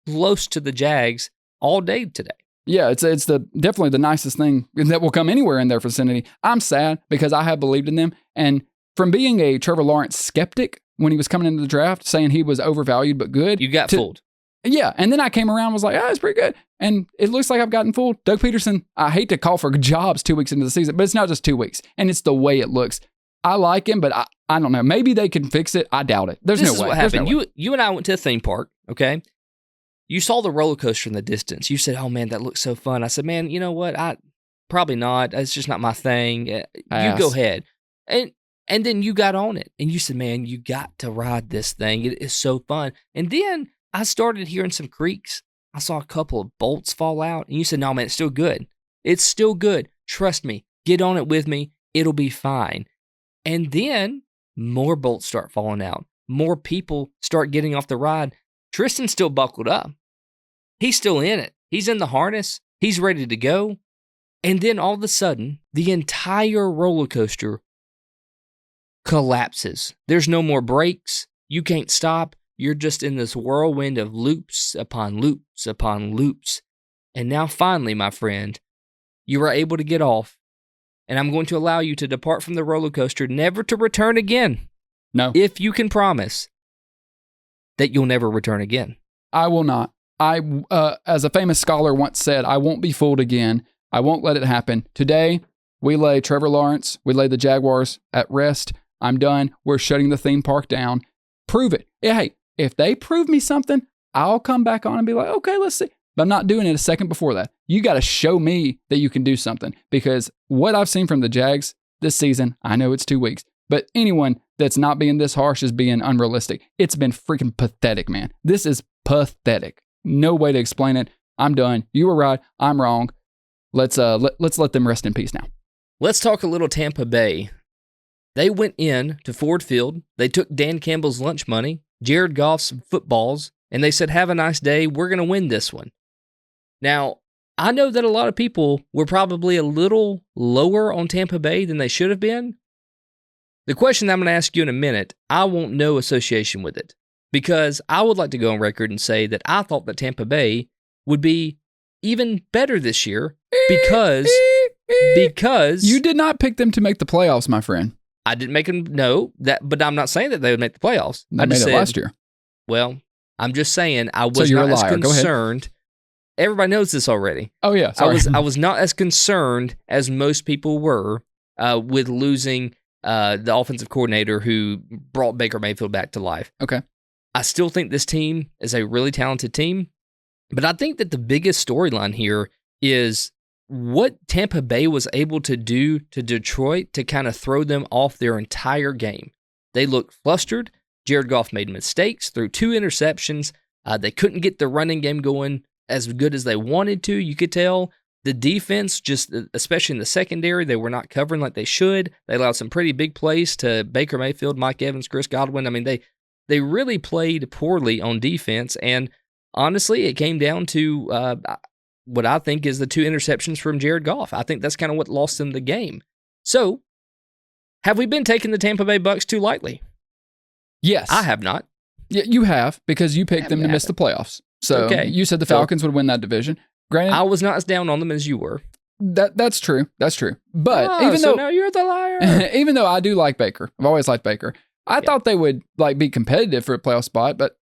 Speaker 2: close to the Jags all day today.
Speaker 1: Yeah, it's definitely the nicest thing that will come anywhere in their vicinity. I'm sad because I have believed in them. And from being a Trevor Lawrence skeptic when he was coming into the draft, saying he was overvalued but good.
Speaker 2: You got fooled.
Speaker 1: Yeah, and then I came around and was like, it's pretty good. And it looks like I've gotten fooled. Doug Peterson, I hate to call for jobs 2 weeks into the season, but it's not just 2 weeks. And it's the way it looks. I like him, but I don't know. Maybe they can fix it. I doubt it. There's no way.
Speaker 2: This is what happened. You and I went to a theme park, okay? You saw the roller coaster in the distance. You said, oh, man, that looks so fun. I said, man, you know what? Probably not. It's just not my thing. You go ahead. And then you got on it. And you said, man, you got to ride this thing. It is so fun. And then I started hearing some creaks. I saw a couple of bolts fall out, and you said, no, man, it's still good. It's still good. Trust me. Get on it with me. It'll be fine. And then more bolts start falling out. More people start getting off the ride. Tristan's still buckled up. He's still in it. He's in the harness. He's ready to go. And then all of a sudden, the entire roller coaster collapses. There's no more brakes. You can't stop. You're just in this whirlwind of loops upon loops upon loops. And now finally, my friend, you are able to get off. And I'm going to allow you to depart from the roller coaster, never to return again.
Speaker 1: No.
Speaker 2: If you can promise that you'll never return again.
Speaker 1: I will not. As a famous scholar once said, I won't be fooled again. I won't let it happen. Today, we lay Trevor Lawrence, we lay the Jaguars at rest. I'm done. We're shutting the theme park down. Prove it. Hey, if they prove me something, I'll come back on and be like, okay, let's see. But I'm not doing it a second before that. You got to show me that you can do something, because what I've seen from the Jags this season, I know it's 2 weeks, but anyone that's not being this harsh is being unrealistic. It's been freaking pathetic, man. This is pathetic. No way to explain it. I'm done. You were right. I'm wrong. Let's let them rest in peace now.
Speaker 2: Let's talk a little Tampa Bay. They went in to Ford Field. They took Dan Campbell's lunch money, Jared Goff's footballs, and they said, have a nice day. We're going to win this one. Now, I know that a lot of people were probably a little lower on Tampa Bay than they should have been. The question that I'm going to ask you in a minute, I want no association with it, because I would like to go on record and say that I thought that Tampa Bay would be even better this year because
Speaker 1: you did not pick them to make the playoffs, my friend.
Speaker 2: I didn't make them but I'm not saying that they would make the playoffs.
Speaker 1: They made it last year.
Speaker 2: Well, I'm just saying I was not as concerned. Everybody knows this already.
Speaker 1: Oh yeah, sorry.
Speaker 2: I was not as concerned as most people were with losing the offensive coordinator who brought Baker Mayfield back to life.
Speaker 1: Okay.
Speaker 2: I still think this team is a really talented team, but I think that the biggest storyline here is what Tampa Bay was able to do to Detroit to kind of throw them off their entire game. They looked flustered. Jared Goff made mistakes, threw 2 interceptions. They couldn't get the running game going as good as they wanted to. You could tell the defense, just especially in the secondary, they were not covering like they should. They allowed some pretty big plays to Baker Mayfield, Mike Evans, Chris Godwin. I mean, they really played poorly on defense, and honestly, it came down to what I think is the 2 interceptions from Jared Goff. I think that's kind of what lost them the game. So, have we been taking the Tampa Bay Bucs too lightly?
Speaker 1: Yes.
Speaker 2: I have not.
Speaker 1: Yeah, you have, because you picked them to miss the playoffs. So
Speaker 2: okay.
Speaker 1: You said the Falcons would win that division. Granted,
Speaker 2: I was not as down on them as you were.
Speaker 1: That's true. That's true. But even
Speaker 2: so
Speaker 1: though
Speaker 2: now you're the liar.
Speaker 1: Even though I do like Baker, I've always liked Baker. I thought they would be competitive for a playoff spot, but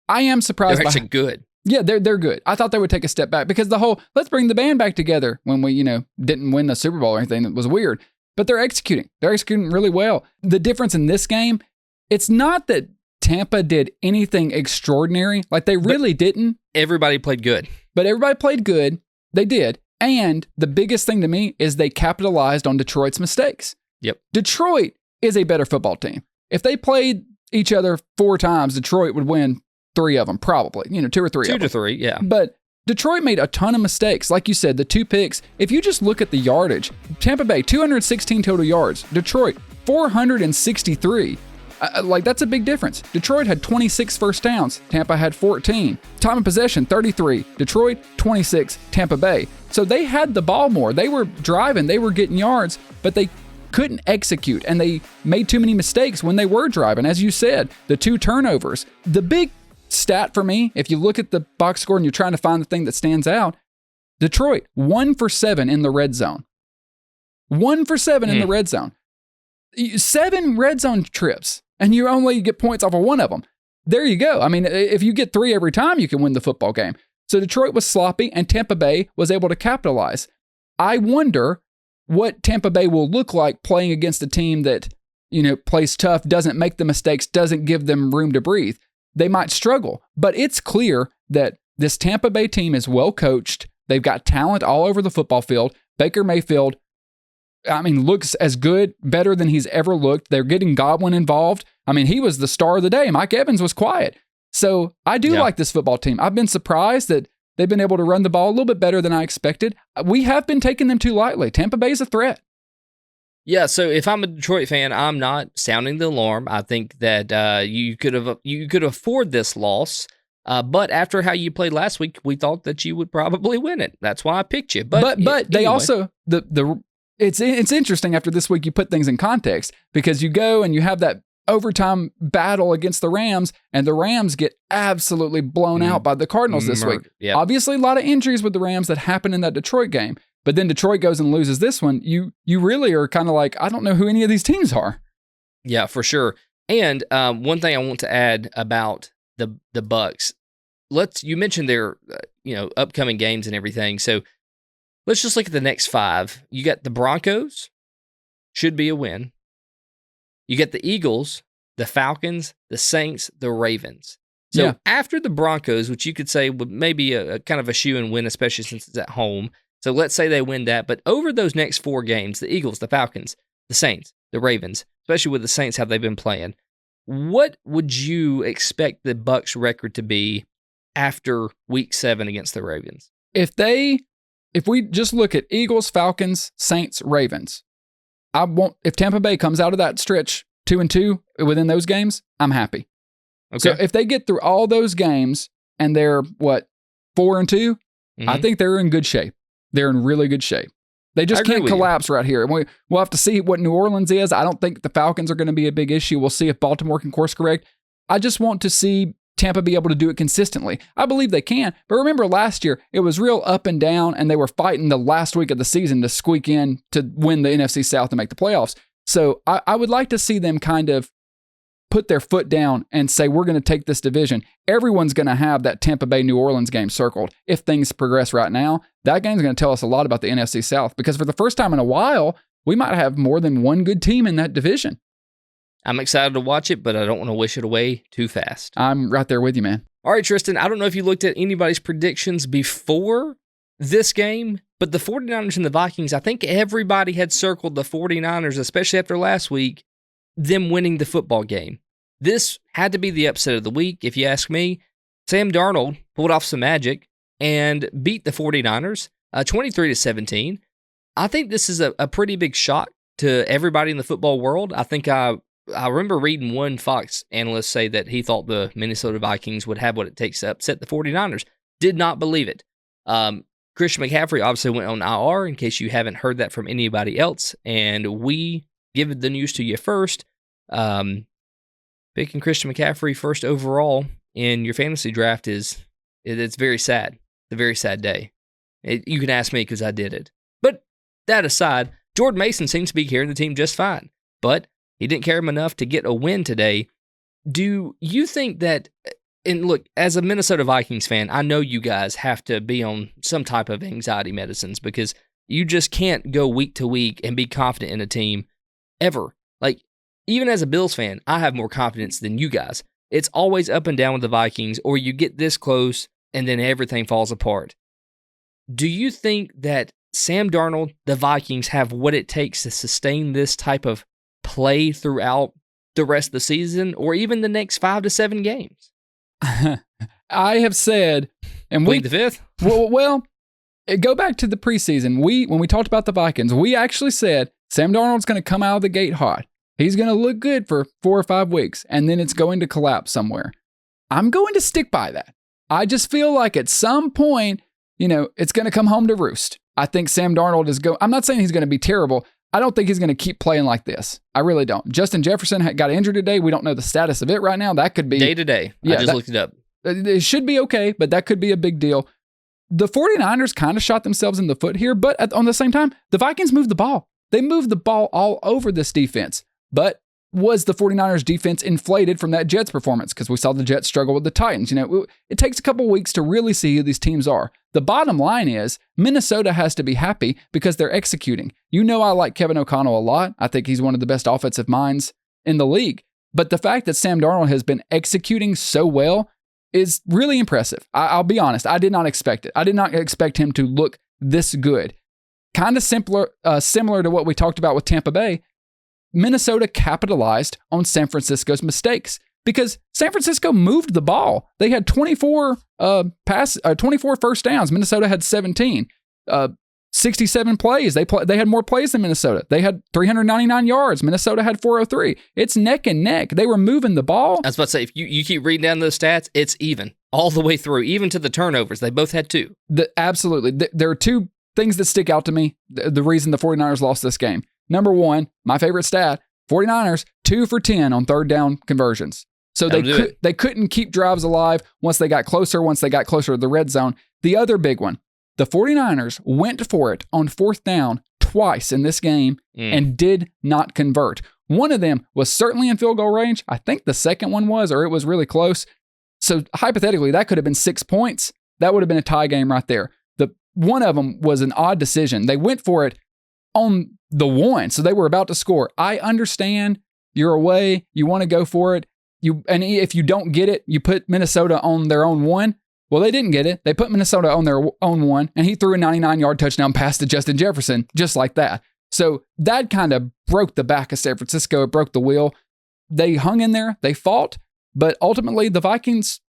Speaker 1: I am surprised.
Speaker 2: They're actually good.
Speaker 1: Yeah, they're good. I thought they would take a step back, because the whole let's bring the band back together when we didn't win the Super Bowl or anything, that was weird. But they're executing. They're executing really well. The difference in this game, it's not that Tampa did anything extraordinary. They really didn't.
Speaker 2: Everybody played good.
Speaker 1: But everybody played good. They did. And the biggest thing to me is they capitalized on Detroit's mistakes.
Speaker 2: Yep.
Speaker 1: Detroit is a better football team. If they played each other 4 times, Detroit would win 3 of them, probably. 2 or 3 of them.
Speaker 2: 2 to 3, yeah.
Speaker 1: But Detroit made a ton of mistakes. Like you said, the 2 picks. If you just look at the yardage, Tampa Bay, 216 total yards. Detroit, 463. That's a big difference. Detroit had 26 first downs. Tampa had 14. Time of possession, 33. Detroit, 26. Tampa Bay. So they had the ball more. They were driving. They were getting yards, but they couldn't execute, and they made too many mistakes when they were driving. As you said, the 2 turnovers. The big stat for me, if you look at the box score and you're trying to find the thing that stands out, Detroit, 1 for 7 in the red zone. 1 for 7 in the red zone. 7 red zone trips, and you only get points off of 1 of them. There you go. I mean, if you get 3 every time, you can win the football game. So Detroit was sloppy, and Tampa Bay was able to capitalize. I wonder what Tampa Bay will look like playing against a team that, plays tough, doesn't make the mistakes, doesn't give them room to breathe. They might struggle, but it's clear that this Tampa Bay team is well coached. They've got talent all over the football field. Baker Mayfield, looks as good, better than he's ever looked. They're getting Godwin involved. He was the star of the day. Mike Evans was quiet. So I do like this football team. I've been surprised that They've been able to run the ball a little bit better than I expected. We have been taking them too lightly. Tampa Bay is a threat.
Speaker 2: Yeah, so if I'm a Detroit fan, I'm not sounding the alarm. I think that you could afford this loss. But after how you played last week, we thought that you would probably win it. That's why I picked you. But
Speaker 1: they also it's interesting after this week you put things in context, because you go and you have that overtime battle against the Rams, and the Rams get absolutely blown out by the Cardinals this week.
Speaker 2: Yep.
Speaker 1: Obviously, a lot of injuries with the Rams that happened in that Detroit game. But then Detroit goes and loses this one. You really are kind of like, I don't know who any of these teams are.
Speaker 2: Yeah, for sure. And one thing I want to add about the Bucs, you mentioned their upcoming games and everything. So let's just look at the next 5. You got the Broncos, should be a win. You got the Eagles, the Falcons, the Saints, the Ravens. So after the Broncos, which you could say would maybe a kind of a shoe-in win, especially since it's at home. So let's say they win that. But over those next 4 games, the Eagles, the Falcons, the Saints, the Ravens, especially with the Saints, how they've been playing, what would you expect the Bucs record to be after week 7 against the Ravens?
Speaker 1: If we just look at Eagles, Falcons, Saints, Ravens, if Tampa Bay comes out of that stretch 2-2 within those games, I'm happy. Okay. So if they get through all those games and they're 4-2, I think they're in good shape. They're in really good shape. They just can't collapse right here. We'll have to see what New Orleans is. I don't think the Falcons are going to be a big issue. We'll see if Baltimore can course correct. I just want to see Tampa be able to do it consistently. I believe they can. But remember last year, it was real up and down, and they were fighting the last week of the season to squeak in to win the NFC South and make the playoffs. So I would like to see them kind of put their foot down and say, we're going to take this division. Everyone's going to have that Tampa Bay New Orleans game circled. If things progress right now, that game's going to tell us a lot about the NFC South, because for the first time in a while, we might have more than one good team in that division.
Speaker 2: I'm excited to watch it, but I don't want to wish it away too fast.
Speaker 1: I'm right there with you, man.
Speaker 2: All right, Tristan, I don't know if you looked at anybody's predictions before this game, but the 49ers and the Vikings, I think everybody had circled the 49ers, especially after last week, them winning the football game. This had to be the upset of the week, if you ask me. Sam Darnold pulled off some magic and beat the 49ers 23-17. I think this is a pretty big shock to everybody in the football world. I think I remember reading one Fox analyst say that he thought the Minnesota Vikings would have what it takes to upset the 49ers. Did not believe it. Christian McCaffrey obviously went on IR, in case you haven't heard that from anybody else, and we give the news to you first. Picking Christian McCaffrey first overall in your fantasy draft it's very sad. It's a very sad day. You can ask me because I did it. But that aside, Jordan Mason seems to be carrying the team just fine, but he didn't carry him enough to get a win today. Do you think that, and look, as a Minnesota Vikings fan, I know you guys have to be on some type of anxiety medicines, because you just can't go week to week and be confident in a team ever. Like, even as a Bills fan, I have more confidence than you guys. It's always up and down with the Vikings, or you get this close and then everything falls apart. Do you think that Sam Darnold, the Vikings, have what it takes to sustain this type of play throughout the rest of the season, or even the next 5 to 7 games?
Speaker 1: I have said, and
Speaker 2: plead the fifth.
Speaker 1: Well, go back to the preseason. When we talked about the Vikings, we actually said Sam Darnold's going to come out of the gate hot. He's going to look good for 4 or 5 weeks, and then it's going to collapse somewhere. I'm going to stick by that. I just feel like at some point, it's going to come home to roost. I think Sam Darnold I'm not saying he's going to be terrible. I don't think he's going to keep playing like this. I really don't. Justin Jefferson got injured today. We don't know the status of it right now. That could be
Speaker 2: day to day. I just looked it up.
Speaker 1: It should be okay, but that could be a big deal. The 49ers kind of shot themselves in the foot here, but on the same time, the Vikings moved the ball. They moved the ball all over this defense. But was the 49ers defense inflated from that Jets performance? Because we saw the Jets struggle with the Titans. It takes a couple weeks to really see who these teams are. The bottom line is Minnesota has to be happy because they're executing. I like Kevin O'Connell a lot. I think he's one of the best offensive minds in the league. But the fact that Sam Darnold has been executing so well is really impressive. I'll be honest. I did not expect it. I did not expect him to look this good. Kind of similar to what we talked about with Tampa Bay. Minnesota capitalized on San Francisco's mistakes. because San Francisco moved the ball. They had 24 first downs. Minnesota had 17. 67 plays. They had more plays than Minnesota. They had 399 yards. Minnesota had 403. It's neck and neck. They were moving the ball.
Speaker 2: I was about to say, if you keep reading down those stats, it's even all the way through, even to the turnovers. They both had 2.
Speaker 1: Absolutely. There are 2 things that stick out to me. The reason the 49ers lost this game. Number 1, my favorite stat, 49ers 2 for 10 on third down conversions. So they couldn't keep drives alive once they got closer to the red zone. The other big one, the 49ers went for it on fourth down twice in this game and did not convert. One of them was certainly in field goal range. I think the second one was, or it was really close. So hypothetically, that could have been 6 points. That would have been a tie game right there. One of them was an odd decision. They went for it on the 1, so they were about to score. I understand you're away. You want to go for it. And if you don't get it, you put Minnesota on their own 1. Well, they didn't get it. They put Minnesota on their own 1, and he threw a 99-yard touchdown pass to Justin Jefferson, just like that. So that kind of broke the back of San Francisco. It broke the wheel. They hung in there. They fought, but ultimately the Vikings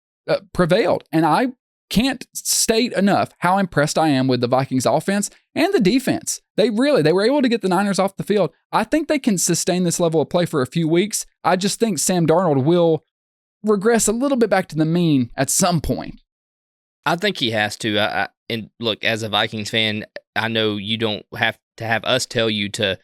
Speaker 1: prevailed. And I can't state enough how impressed I am with the Vikings offense and the defense. They were able to get the Niners off the field. I think they can sustain this level of play for a few weeks. I just think Sam Darnold will regress a little bit back to the mean at some point.
Speaker 2: I think he has to. And look, as a Vikings fan, I know you don't have to have us tell you to,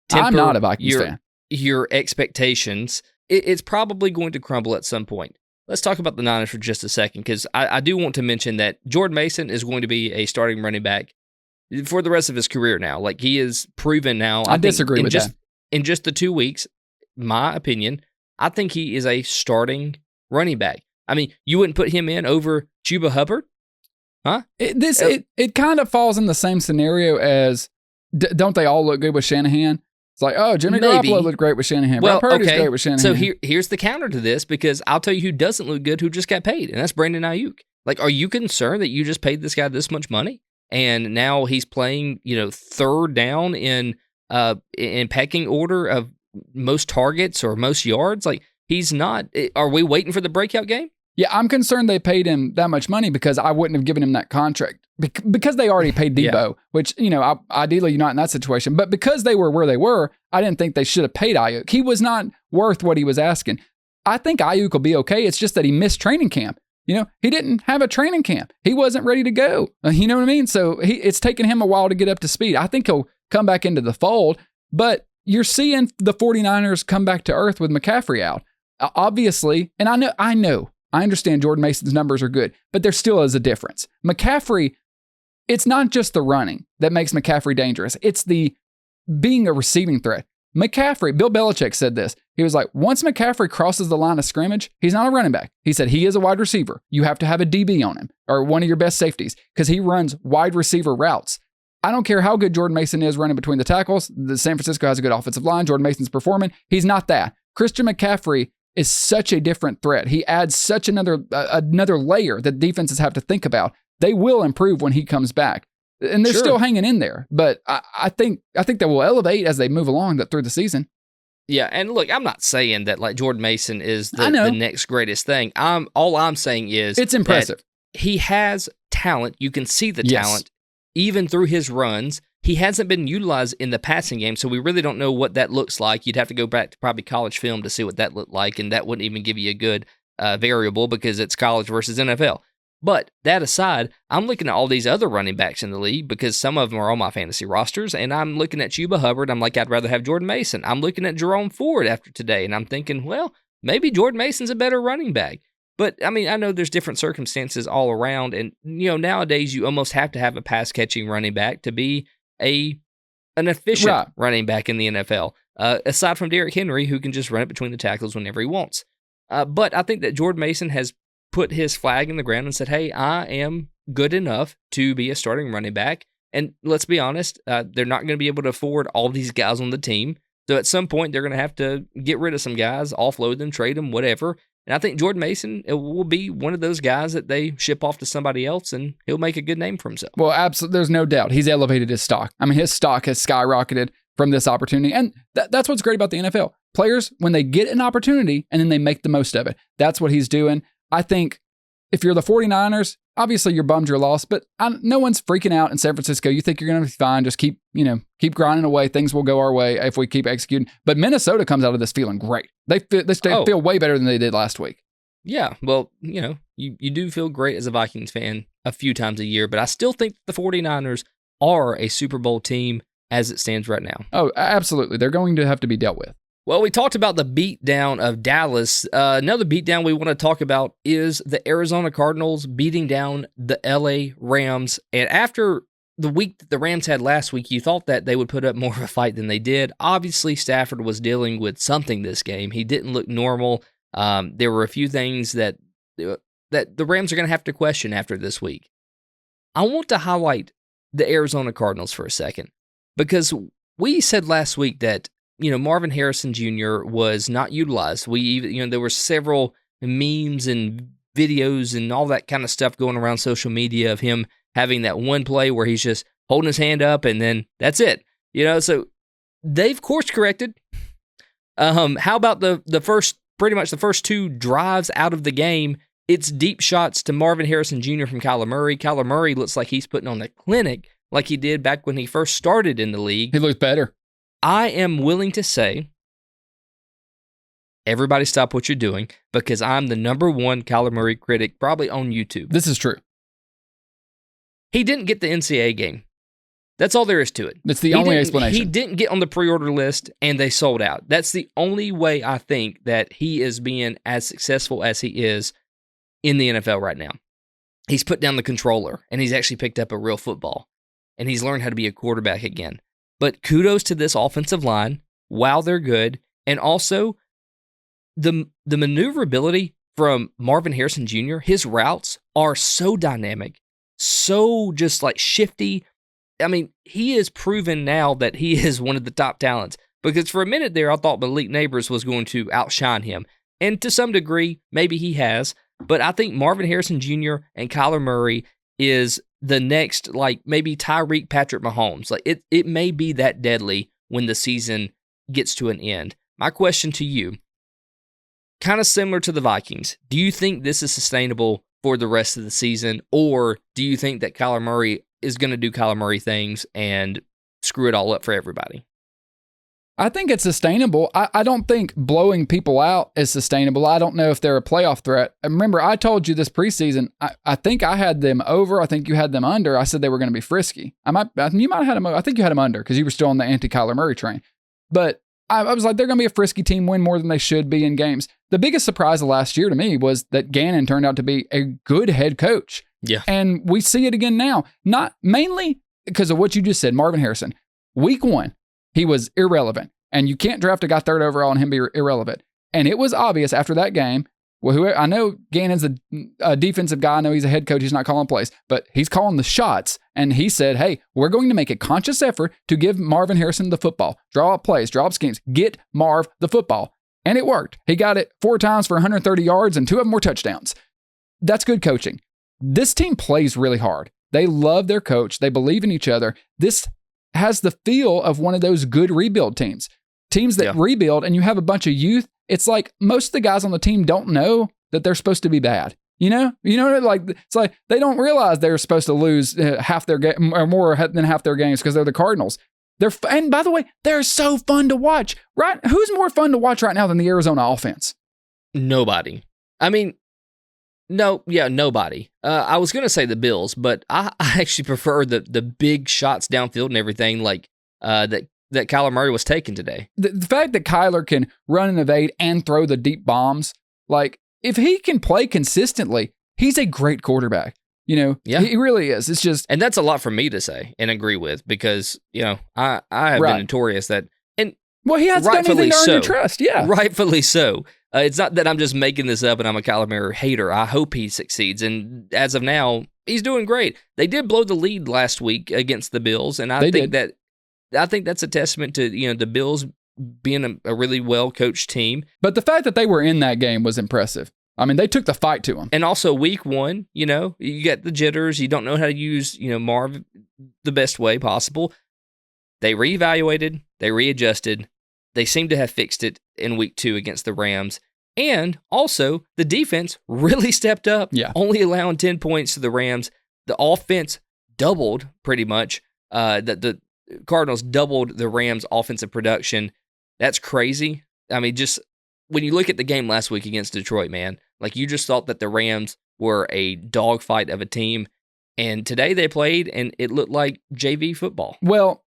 Speaker 2: temper
Speaker 1: I'm not a Vikings fan.
Speaker 2: Your expectations. It's probably going to crumble at some point. Let's talk about the Niners for just a second, because I do want to mention that Jordan Mason is going to be a starting running back for the rest of his career now. Like, he is proven now.
Speaker 1: I disagree with that.
Speaker 2: In just the 2 weeks, my opinion, I think he is a starting running back. I mean, you wouldn't put him in over Chuba Hubbard? Huh?
Speaker 1: It kind of falls in the same scenario as, don't they all look good with Shanahan? It's like, oh, Jimmy Garoppolo looked great with Shanahan.
Speaker 2: Well,
Speaker 1: Brock Purdy's great with Shanahan.
Speaker 2: So here's the counter to this, because I'll tell you who doesn't look good, who just got paid, and that's Brandon Ayuk. Like, are you concerned that you just paid this guy this much money, and now he's playing, third down in pecking order of most targets or most yards? Like, he's not. Are we waiting for the breakout game?
Speaker 1: Yeah, I'm concerned they paid him that much money, because I wouldn't have given him that contract. Because they already paid Debo, which, ideally you're not in that situation. But because they were where they were, I didn't think they should have paid Ayuk. He was not worth what he was asking. I think Ayuk will be okay. It's just that he missed training camp. He didn't have a training camp. He wasn't ready to go. You know what I mean? So it's taken him a while to get up to speed. I think he'll come back into the fold. But you're seeing the 49ers come back to earth with McCaffrey out. Obviously, and I understand Jordan Mason's numbers are good, but there still is a difference. McCaffrey, it's not just the running that makes McCaffrey dangerous. It's the being a receiving threat. McCaffrey, Bill Belichick said this. He was like, once McCaffrey crosses the line of scrimmage, he's not a running back. He said he is a wide receiver. You have to have a DB on him, or one of your best safeties, because he runs wide receiver routes. I don't care how good Jordan Mason is running between the tackles. The San Francisco has a good offensive line. Jordan Mason's performing. He's not that. Christian McCaffrey is such a different threat. He adds such another layer that defenses have to think about. They will improve when he comes back, and they're still hanging in there. But I think they will elevate as they move along through the season.
Speaker 2: Yeah, and look, I'm not saying that like Jordan Mason is the next greatest thing. All I'm saying is
Speaker 1: it's impressive.
Speaker 2: He has talent. You can see the talent even through his runs. He hasn't been utilized in the passing game, so we really don't know what that looks like. You'd have to go back to probably college film to see what that looked like, and that wouldn't even give you a good variable, because it's college versus NFL. But that aside, I'm looking at all these other running backs in the league, because some of them are on my fantasy rosters, and I'm looking at Chuba Hubbard. I'm like, I'd rather have Jordan Mason. I'm looking at Jerome Ford after today, and I'm thinking, well, maybe Jordan Mason's a better running back. But, I mean, I know there's different circumstances all around, and, nowadays you almost have to have a pass-catching running back to be an efficient running back in the NFL, aside from Derrick Henry, who can just run it between the tackles whenever he wants. But I think that Jordan Mason has put his flag in the ground and said, hey, I am good enough to be a starting running back. And let's be honest, they're not going to be able to afford all these guys on the team. So at some point, they're going to have to get rid of some guys, offload them, trade them, whatever. And I think Jordan Mason will be one of those guys that they ship off to somebody else, and he'll make a good name for himself.
Speaker 1: Well, absolutely. There's no doubt. He's elevated his stock. I mean, his stock has skyrocketed from this opportunity. And that's what's great about the NFL. players when they get an opportunity and then they make the most of it. That's what he's doing. I think if you're the 49ers, obviously you're bummed your loss, but no one's freaking out in San Francisco. You think you're going to be fine. Just keep grinding away. Things will go our way if we keep executing. But Minnesota comes out of this feeling great. They feel way better than they did last week.
Speaker 2: Yeah, well, you do feel great as a Vikings fan a few times a year, but I still think the 49ers are a Super Bowl team as it stands right now.
Speaker 1: Oh, absolutely. They're going to have to be dealt with.
Speaker 2: Well, we talked about the beatdown of Dallas. Another beatdown we want to talk about is the Arizona Cardinals beating down the LA Rams. And after the week that the Rams had last week, you thought that they would put up more of a fight than they did. Obviously, Stafford was dealing with something this game. He didn't look normal. There were a few things that the Rams are going to have to question after this week. I want to highlight the Arizona Cardinals for a second, because we said last week that Marvin Harrison Jr. was not utilized. There were several memes and videos and all that kind of stuff going around social media of him having that one play where he's just holding his hand up and then that's it. So they've course corrected. How about pretty much the first two drives out of the game? It's deep shots to Marvin Harrison Jr. from Kyler Murray. Kyler Murray looks like he's putting on a clinic like he did back when he first started in the league.
Speaker 1: He looks better.
Speaker 2: I am willing to say, everybody stop what you're doing, because I'm the number one Kyler Murray critic probably on YouTube.
Speaker 1: This is true.
Speaker 2: He didn't get the NCAA game. That's all there is to it.
Speaker 1: That's the only explanation.
Speaker 2: He didn't get on the pre-order list, and they sold out. That's the only way I think that he is being as successful as he is in the NFL right now. He's put down the controller, and he's actually picked up a real football, and he's learned how to be a quarterback again. But kudos to this offensive line. Wow, they're good. And also, the maneuverability from Marvin Harrison Jr., his routes are so dynamic, so just like shifty. I mean, he is proven now that he is one of the top talents, because for a minute there, I thought Malik Neighbors was going to outshine him. And to some degree, maybe he has. But I think Marvin Harrison Jr. and Kyler Murray is the next, like maybe Tyreek Patrick Mahomes. Like it may be that deadly when the season gets to an end. My question to you, kind of similar to the Vikings, do you think this is sustainable for the rest of the season, or do you think that Kyler Murray is going to do Kyler Murray things and screw it all up for everybody?
Speaker 1: I think it's sustainable. I don't think blowing people out is sustainable. I don't know if they're a playoff threat. Remember, I told you this preseason, I think I had them over. I think you had them under. I said they were going to be frisky. You might have had them. I think you had them under because you were still on the anti-Kyler Murray train. But I was like, they're going to be a frisky team, win more than they should be in games. The biggest surprise of last year to me was that Gannon turned out to be a good head coach.
Speaker 2: Yeah.
Speaker 1: And we see it again now, not mainly because of what you just said, Marvin Harrison. Week 1, he was irrelevant. And you can't draft a guy 3rd overall and him be irrelevant. And it was obvious after that game. Well, I know Gannon's a defensive guy. I know he's a head coach. He's not calling plays, but he's calling the shots. And he said, hey, we're going to make a conscious effort to give Marvin Harrison the football. Draw up plays, draw up schemes, get Marv the football. And it worked. He got it 4 times for 130 yards and 2 of them were touchdowns. That's good coaching. This team plays really hard. They love their coach. They believe in each other. This has the feel of one of those good rebuild teams. Teams that rebuild and you have a bunch of youth. It's like most of the guys on the team don't know that they're supposed to be bad. Like it's like they don't realize they're supposed to lose half their game or more than half their games because they're the Cardinals. And by the way, they're so fun to watch. Right? Who's more fun to watch right now than the Arizona offense?
Speaker 2: Nobody. I mean, nobody. I was gonna say the Bills, but I actually prefer the big shots downfield and everything that Kyler Murray was taking today.
Speaker 1: The fact that Kyler can run and evade and throw the deep bombs, like if he can play consistently, he's a great quarterback. He really is. It's just,
Speaker 2: and that's a lot for me to say and agree with because I have been notorious that, and
Speaker 1: he hasn't done anything to earn your trust. Yeah,
Speaker 2: rightfully so. It's not that I'm just making this up and I'm a Kyler Murray hater. I hope he succeeds, and as of now, he's doing great. They did blow the lead last week against the Bills, and I think that's a testament to the Bills being a really well-coached team.
Speaker 1: But the fact that they were in that game was impressive. I mean, they took the fight to them.
Speaker 2: And also week 1, you got the jitters. You don't know how to use, Marv the best way possible. They reevaluated. They readjusted. They seem to have fixed it in week 2 against the Rams. And also, the defense really stepped up, only allowing 10 points to the Rams. The offense doubled pretty much. The Cardinals doubled the Rams' offensive production. That's crazy. I mean, just when you look at the game last week against Detroit, man, like you just thought that the Rams were a dogfight of a team. And today they played, and it looked like JV football.
Speaker 1: Well,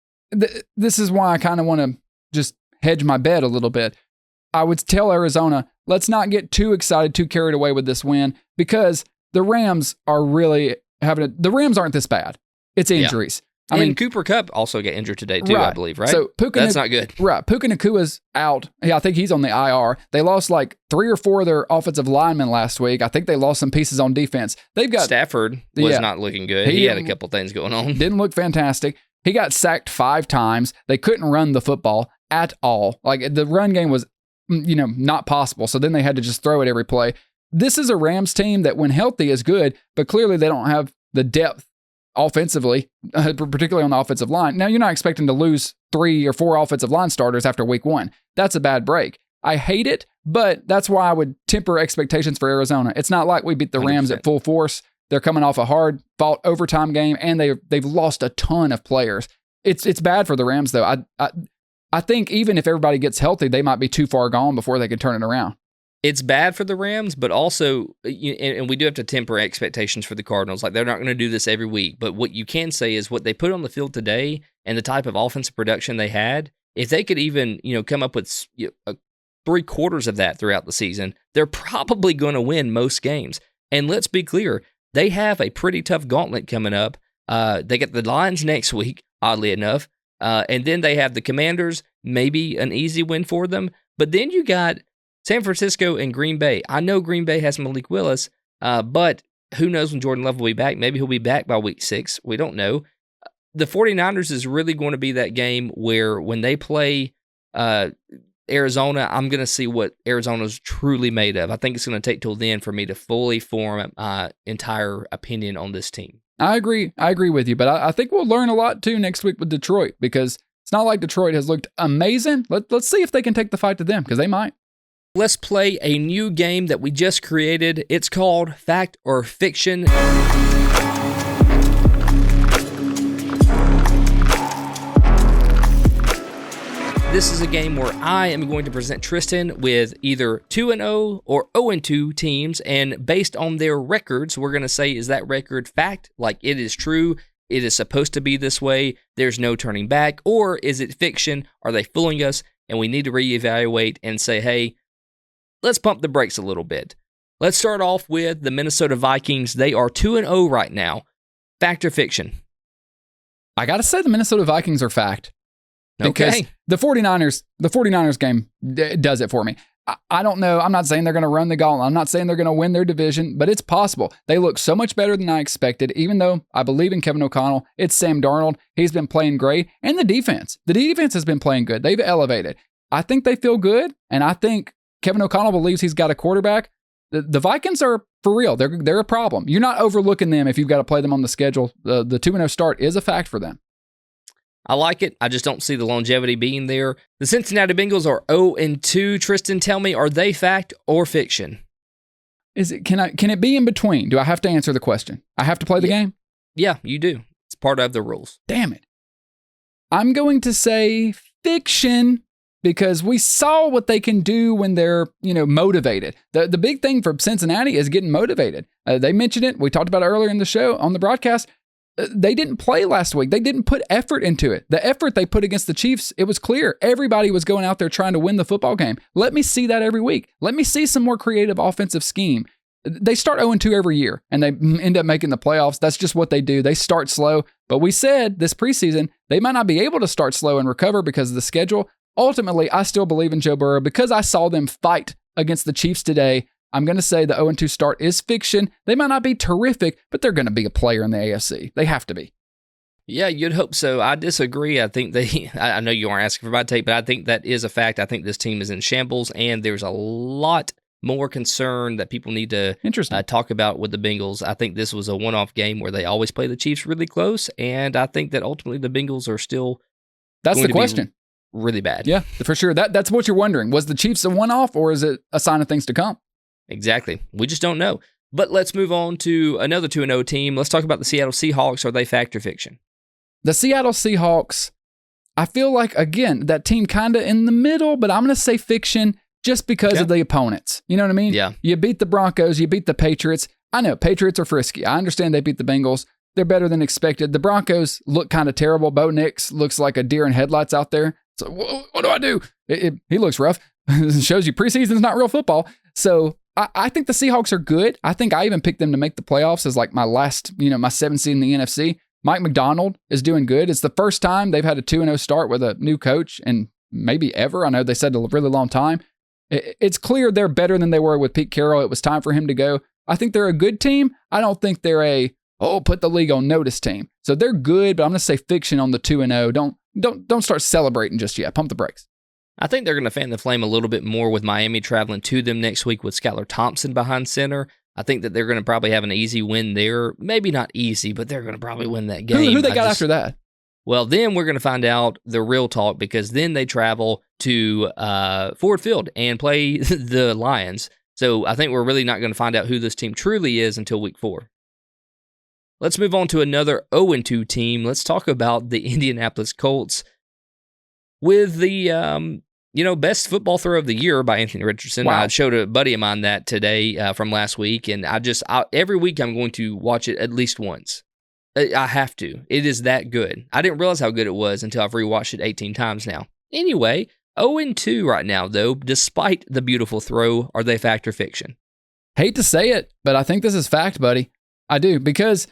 Speaker 1: this is why I kind of want to just hedge my bet a little bit. I would tell Arizona, let's not get too excited, too carried away with this win, because the Rams are really the Rams aren't this bad. It's injuries.
Speaker 2: I mean, Cooper Kupp also got injured today too, I believe, right?
Speaker 1: So
Speaker 2: that's not good.
Speaker 1: Right. Puka Nakua's out. Yeah, I think he's on the IR. They lost like 3 or 4 of their offensive linemen last week. I think they lost some pieces on defense. They've got
Speaker 2: Stafford was not looking good. He had a couple things going on.
Speaker 1: Didn't look fantastic. He got sacked 5 times. They couldn't run the football at all. Like the run game was, not possible. So then they had to just throw it every play. This is a Rams team that when healthy is good, but clearly they don't have the depth offensively, particularly on the offensive line. Now, you're not expecting to lose 3 or 4 offensive line starters after week 1. That's a bad break. I hate it, but that's why I would temper expectations for Arizona. It's not like we beat the Rams 100%. At full force. They're coming off a hard-fought overtime game, and they've lost a ton of players. It's bad for the Rams, though. I think even if everybody gets healthy, they might be too far gone before they can turn it around.
Speaker 2: It's bad for the Rams, but also, and we do have to temper expectations for the Cardinals. Like, they're not going to do this every week. But what you can say is what they put on the field today and the type of offensive production they had, if they could even, come up with 3/4 of that throughout the season, they're probably going to win most games. And let's be clear, they have a pretty tough gauntlet coming up. They get the Lions next week, oddly enough. And then they have the Commanders, maybe an easy win for them. But then you got San Francisco and Green Bay. I know Green Bay has Malik Willis, but who knows when Jordan Love will be back? Maybe he'll be back by week 6. We don't know. The 49ers is really going to be that game where when they play Arizona, I'm going to see what Arizona's truly made of. I think it's going to take till then for me to fully form my entire opinion on this team.
Speaker 1: I agree with you, but I think we'll learn a lot too next week with Detroit, because it's not like Detroit has looked amazing. Let's see if they can take the fight to them, because they might.
Speaker 2: Let's play a new game that we just created. It's called Fact or Fiction. This is a game where I am going to present Tristan with either 2-0 or 0-2 teams, and based on their records, we're going to say, is that record fact? Like, it is true, it is supposed to be this way, there's no turning back, or is it fiction? Are they fooling us? And we need to reevaluate and say, hey, let's pump the brakes a little bit. Let's start off with the Minnesota Vikings. They are 2-0 right now. Fact or fiction?
Speaker 1: I got to say the Minnesota Vikings are fact. Because
Speaker 2: okay.
Speaker 1: the 49ers game does it for me. I don't know. I'm not saying they're going to run the gauntlet. I'm not saying they're going to win their division, but it's possible. They look so much better than I expected, even though I believe in Kevin O'Connell. It's Sam Darnold. He's been playing great. And the defense. The defense has been playing good. They've elevated. I think they feel good, and I think Kevin O'Connell believes he's got a quarterback. The Vikings are for real. They're a problem. You're not overlooking them if you've got to play them on the schedule. The 2-0 start is a fact for them.
Speaker 2: I like it. I just don't see the longevity being there. The Cincinnati Bengals are 0-2. Tristan, tell me, are they fact or fiction?
Speaker 1: Can it be in between? Do I have to answer the question? I have to play the game?
Speaker 2: Yeah, you do. It's part of the rules.
Speaker 1: Damn it. I'm going to say fiction, because we saw what they can do when they're, motivated. The big thing for Cincinnati is getting motivated. They mentioned it. We talked about it earlier in the show on the broadcast. They didn't play last week. They didn't put effort into it. The effort they put against the Chiefs, it was clear. Everybody was going out there trying to win the football game. Let me see that every week. Let me see some more creative offensive scheme. They start 0-2 every year, and they end up making the playoffs. That's just what they do. They start slow. But we said this preseason, they might not be able to start slow and recover because of the schedule. Ultimately, I still believe in Joe Burrow because I saw them fight against the Chiefs today. I'm going to say the 0-2 start is fiction. They might not be terrific, but they're going to be a player in the AFC. They have to be.
Speaker 2: Yeah, you'd hope so. I disagree. I think I know you aren't asking for my take, but I think that is a fact. I think this team is in shambles, and there's a lot more concern that people need to talk about with the Bengals. I think this was a one-off game where they always play the Chiefs really close, and I think that ultimately the Bengals are still...
Speaker 1: That's the question.
Speaker 2: really bad.
Speaker 1: Yeah, for sure. That's what you're wondering. Was the Chiefs a one-off, or is it a sign of things to come?
Speaker 2: Exactly. We just don't know. But let's move on to another 2-0 team. Let's talk about the Seattle Seahawks. Are they fact or fiction?
Speaker 1: The Seattle Seahawks, I feel like, again, that team kind of in the middle, but I'm going to say fiction just because of the opponents. You know what I mean?
Speaker 2: Yeah.
Speaker 1: You beat the Broncos, you beat the Patriots. I know, Patriots are frisky. I understand they beat the Bengals. They're better than expected. The Broncos look kind of terrible. Bo Nix looks like a deer in headlights out there. So what do I do? He looks rough. It shows you preseason's not real football. So I think the Seahawks are good. I think I even picked them to make the playoffs as like my last, my 7th seed in the NFC. Mike McDonald is doing good. It's the first time they've had a 2-0 start with a new coach and maybe ever. I know they said a really long time. It's clear they're better than they were with Pete Carroll. It was time for him to go. I think they're a good team. I don't think they're put the league on notice team. So they're good, but I'm going to say fiction on the 2-0. Don't start celebrating just yet. Pump the brakes.
Speaker 2: I think they're going to fan the flame a little bit more with Miami traveling to them next week with Skylar Thompson behind center. I think that they're going to probably have an easy win there. Maybe not easy, but they're going to probably win that game.
Speaker 1: Who they got after that?
Speaker 2: Well, then we're going to find out the real talk because then they travel to Ford Field and play the Lions. So I think we're really not going to find out who this team truly is until week 4. Let's move on to another 0-2 team. Let's talk about the Indianapolis Colts with the best football throw of the year by Anthony Richardson.
Speaker 1: Wow.
Speaker 2: I showed a buddy of mine that today from last week, and every week I'm going to watch it at least once. I have to. It is that good. I didn't realize how good it was until I've rewatched it 18 times now. Anyway, 0-2 right now, though, despite the beautiful throw. Are they fact or fiction?
Speaker 1: Hate to say it, but I think this is fact, buddy. I do, because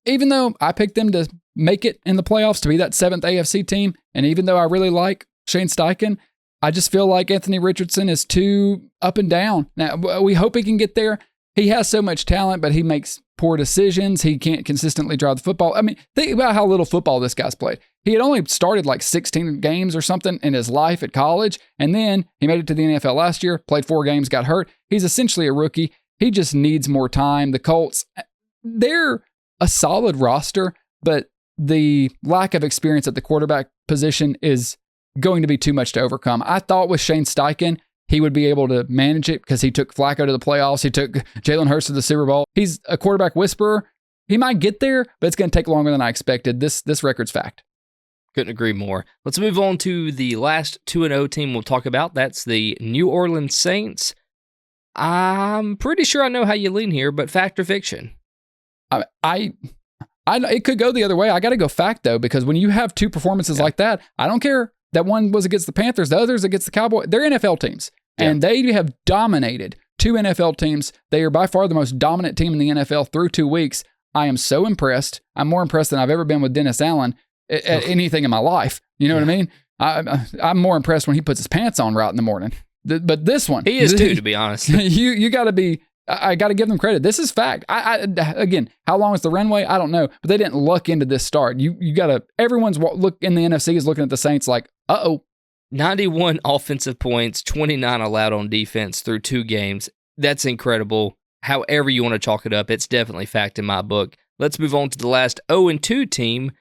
Speaker 1: even though I picked them to make it in the playoffs to be that 7th AFC team, and even though I really like Shane Steichen, I just feel like Anthony Richardson is too up and down. Now, we hope he can get there. He has so much talent, but he makes poor decisions. He can't consistently drive the football. I mean, think about how little football this guy's played. He had only started like 16 games or something in his life at college, and then he made it to the NFL last year, played 4 games, got hurt. He's essentially a rookie. He just needs more time. The Colts, they're a solid roster, but the lack of experience at the quarterback position is going to be too much to overcome. I thought with Shane Steichen, he would be able to manage it because he took Flacco to the playoffs. He took Jalen Hurts to the Super Bowl. He's a quarterback whisperer. He might get there, but it's going to take longer than I expected. This record's fact.
Speaker 2: Couldn't agree more. Let's move on to the last 2-0 team we'll talk about. That's the New Orleans Saints. I'm pretty sure I know how you lean here, but fact or fiction?
Speaker 1: I it could go the other way. I got to go fact, though, because when you have 2 performances like that, I don't care that one was against the Panthers, the other's against the Cowboys. They're NFL teams, and they have dominated 2 NFL teams. They are by far the most dominant team in the NFL through 2 weeks. I am so impressed. I'm more impressed than I've ever been with Dennis Allen at anything in my life. You know what I mean? I'm more impressed when he puts his pants on right in the morning. But this one,
Speaker 2: he is too, to be honest.
Speaker 1: You got to be. I got to give them credit. This is fact. Again, how long is the runway? I don't know, but they didn't luck into this start. You got to. Everyone's look in the NFC is looking at the Saints like,
Speaker 2: 91 offensive points, 29 allowed on defense through 2 games. That's incredible. However you want to chalk it up, it's definitely fact in my book. Let's move on to the last 0-2 team,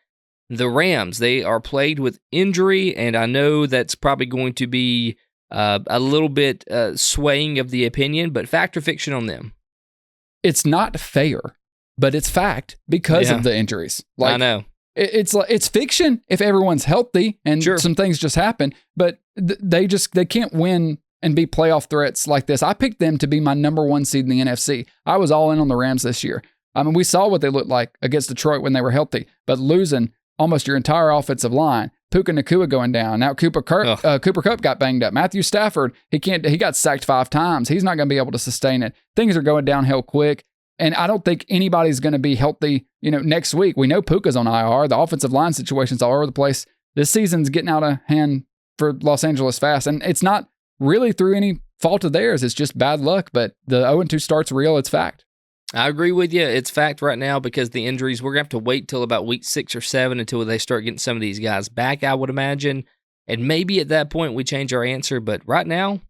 Speaker 2: the Rams. They are plagued with injury, and I know that's probably going to be a little bit swaying of the opinion, but fact or fiction on them?
Speaker 1: It's not fair, but it's fact because of the injuries.
Speaker 2: I know.
Speaker 1: It's fiction if everyone's healthy and some things just happen, but they can't win and be playoff threats like this. I picked them to be my number 1 seed in the NFC. I was all in on the Rams this year. I mean, we saw what they looked like against Detroit when they were healthy, but losing almost your entire offensive line, Puka Nacua going down. Now Cooper Kupp got banged up. Matthew Stafford, he got sacked 5 times. He's not going to be able to sustain it. Things are going downhill quick. And I don't think anybody's going to be healthy, next week. We know Puka's on IR. The offensive line situation's all over the place. This season's getting out of hand for Los Angeles fast. And it's not really through any fault of theirs. It's just bad luck. But the 0-2 start's real. It's fact.
Speaker 2: I agree with you. It's fact right now because the injuries, we're going to have to wait till about week 6 or 7 until they start getting some of these guys back, I would imagine. And maybe at that point we change our answer. But right now,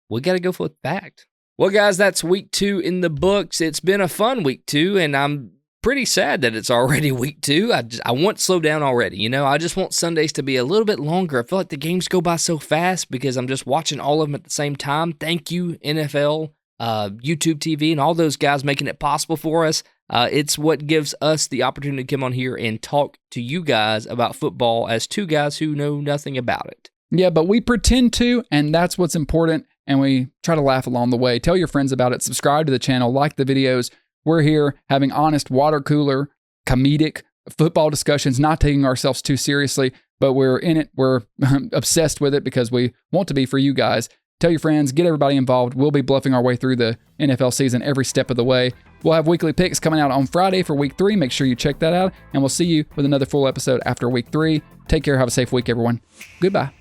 Speaker 2: we got to go for fact. Well, guys, that's week 2 in the books. It's been a fun week 2, and I'm pretty sad that it's already week 2. I want to slow down already. I just want Sundays to be a little bit longer. I feel like the games go by so fast because I'm just watching all of them at the same time. Thank you, NFL, YouTube TV, and all those guys making it possible for us. It's what gives us the opportunity to come on here and talk to you guys about football as two guys who know nothing about it.
Speaker 1: Yeah, but we pretend to, and that's what's important, and we try to laugh along the way. Tell your friends about it. Subscribe to the channel. Like the videos. We're here having honest, water cooler, comedic football discussions, not taking ourselves too seriously, but we're in it. We're obsessed with it because we want to be for you guys. Tell your friends, get everybody involved. We'll be bluffing our way through the NFL season every step of the way. We'll have weekly picks coming out on Friday for week 3. Make sure you check that out, and we'll see you with another full episode after week 3. Take care. Have a safe week, everyone. Goodbye.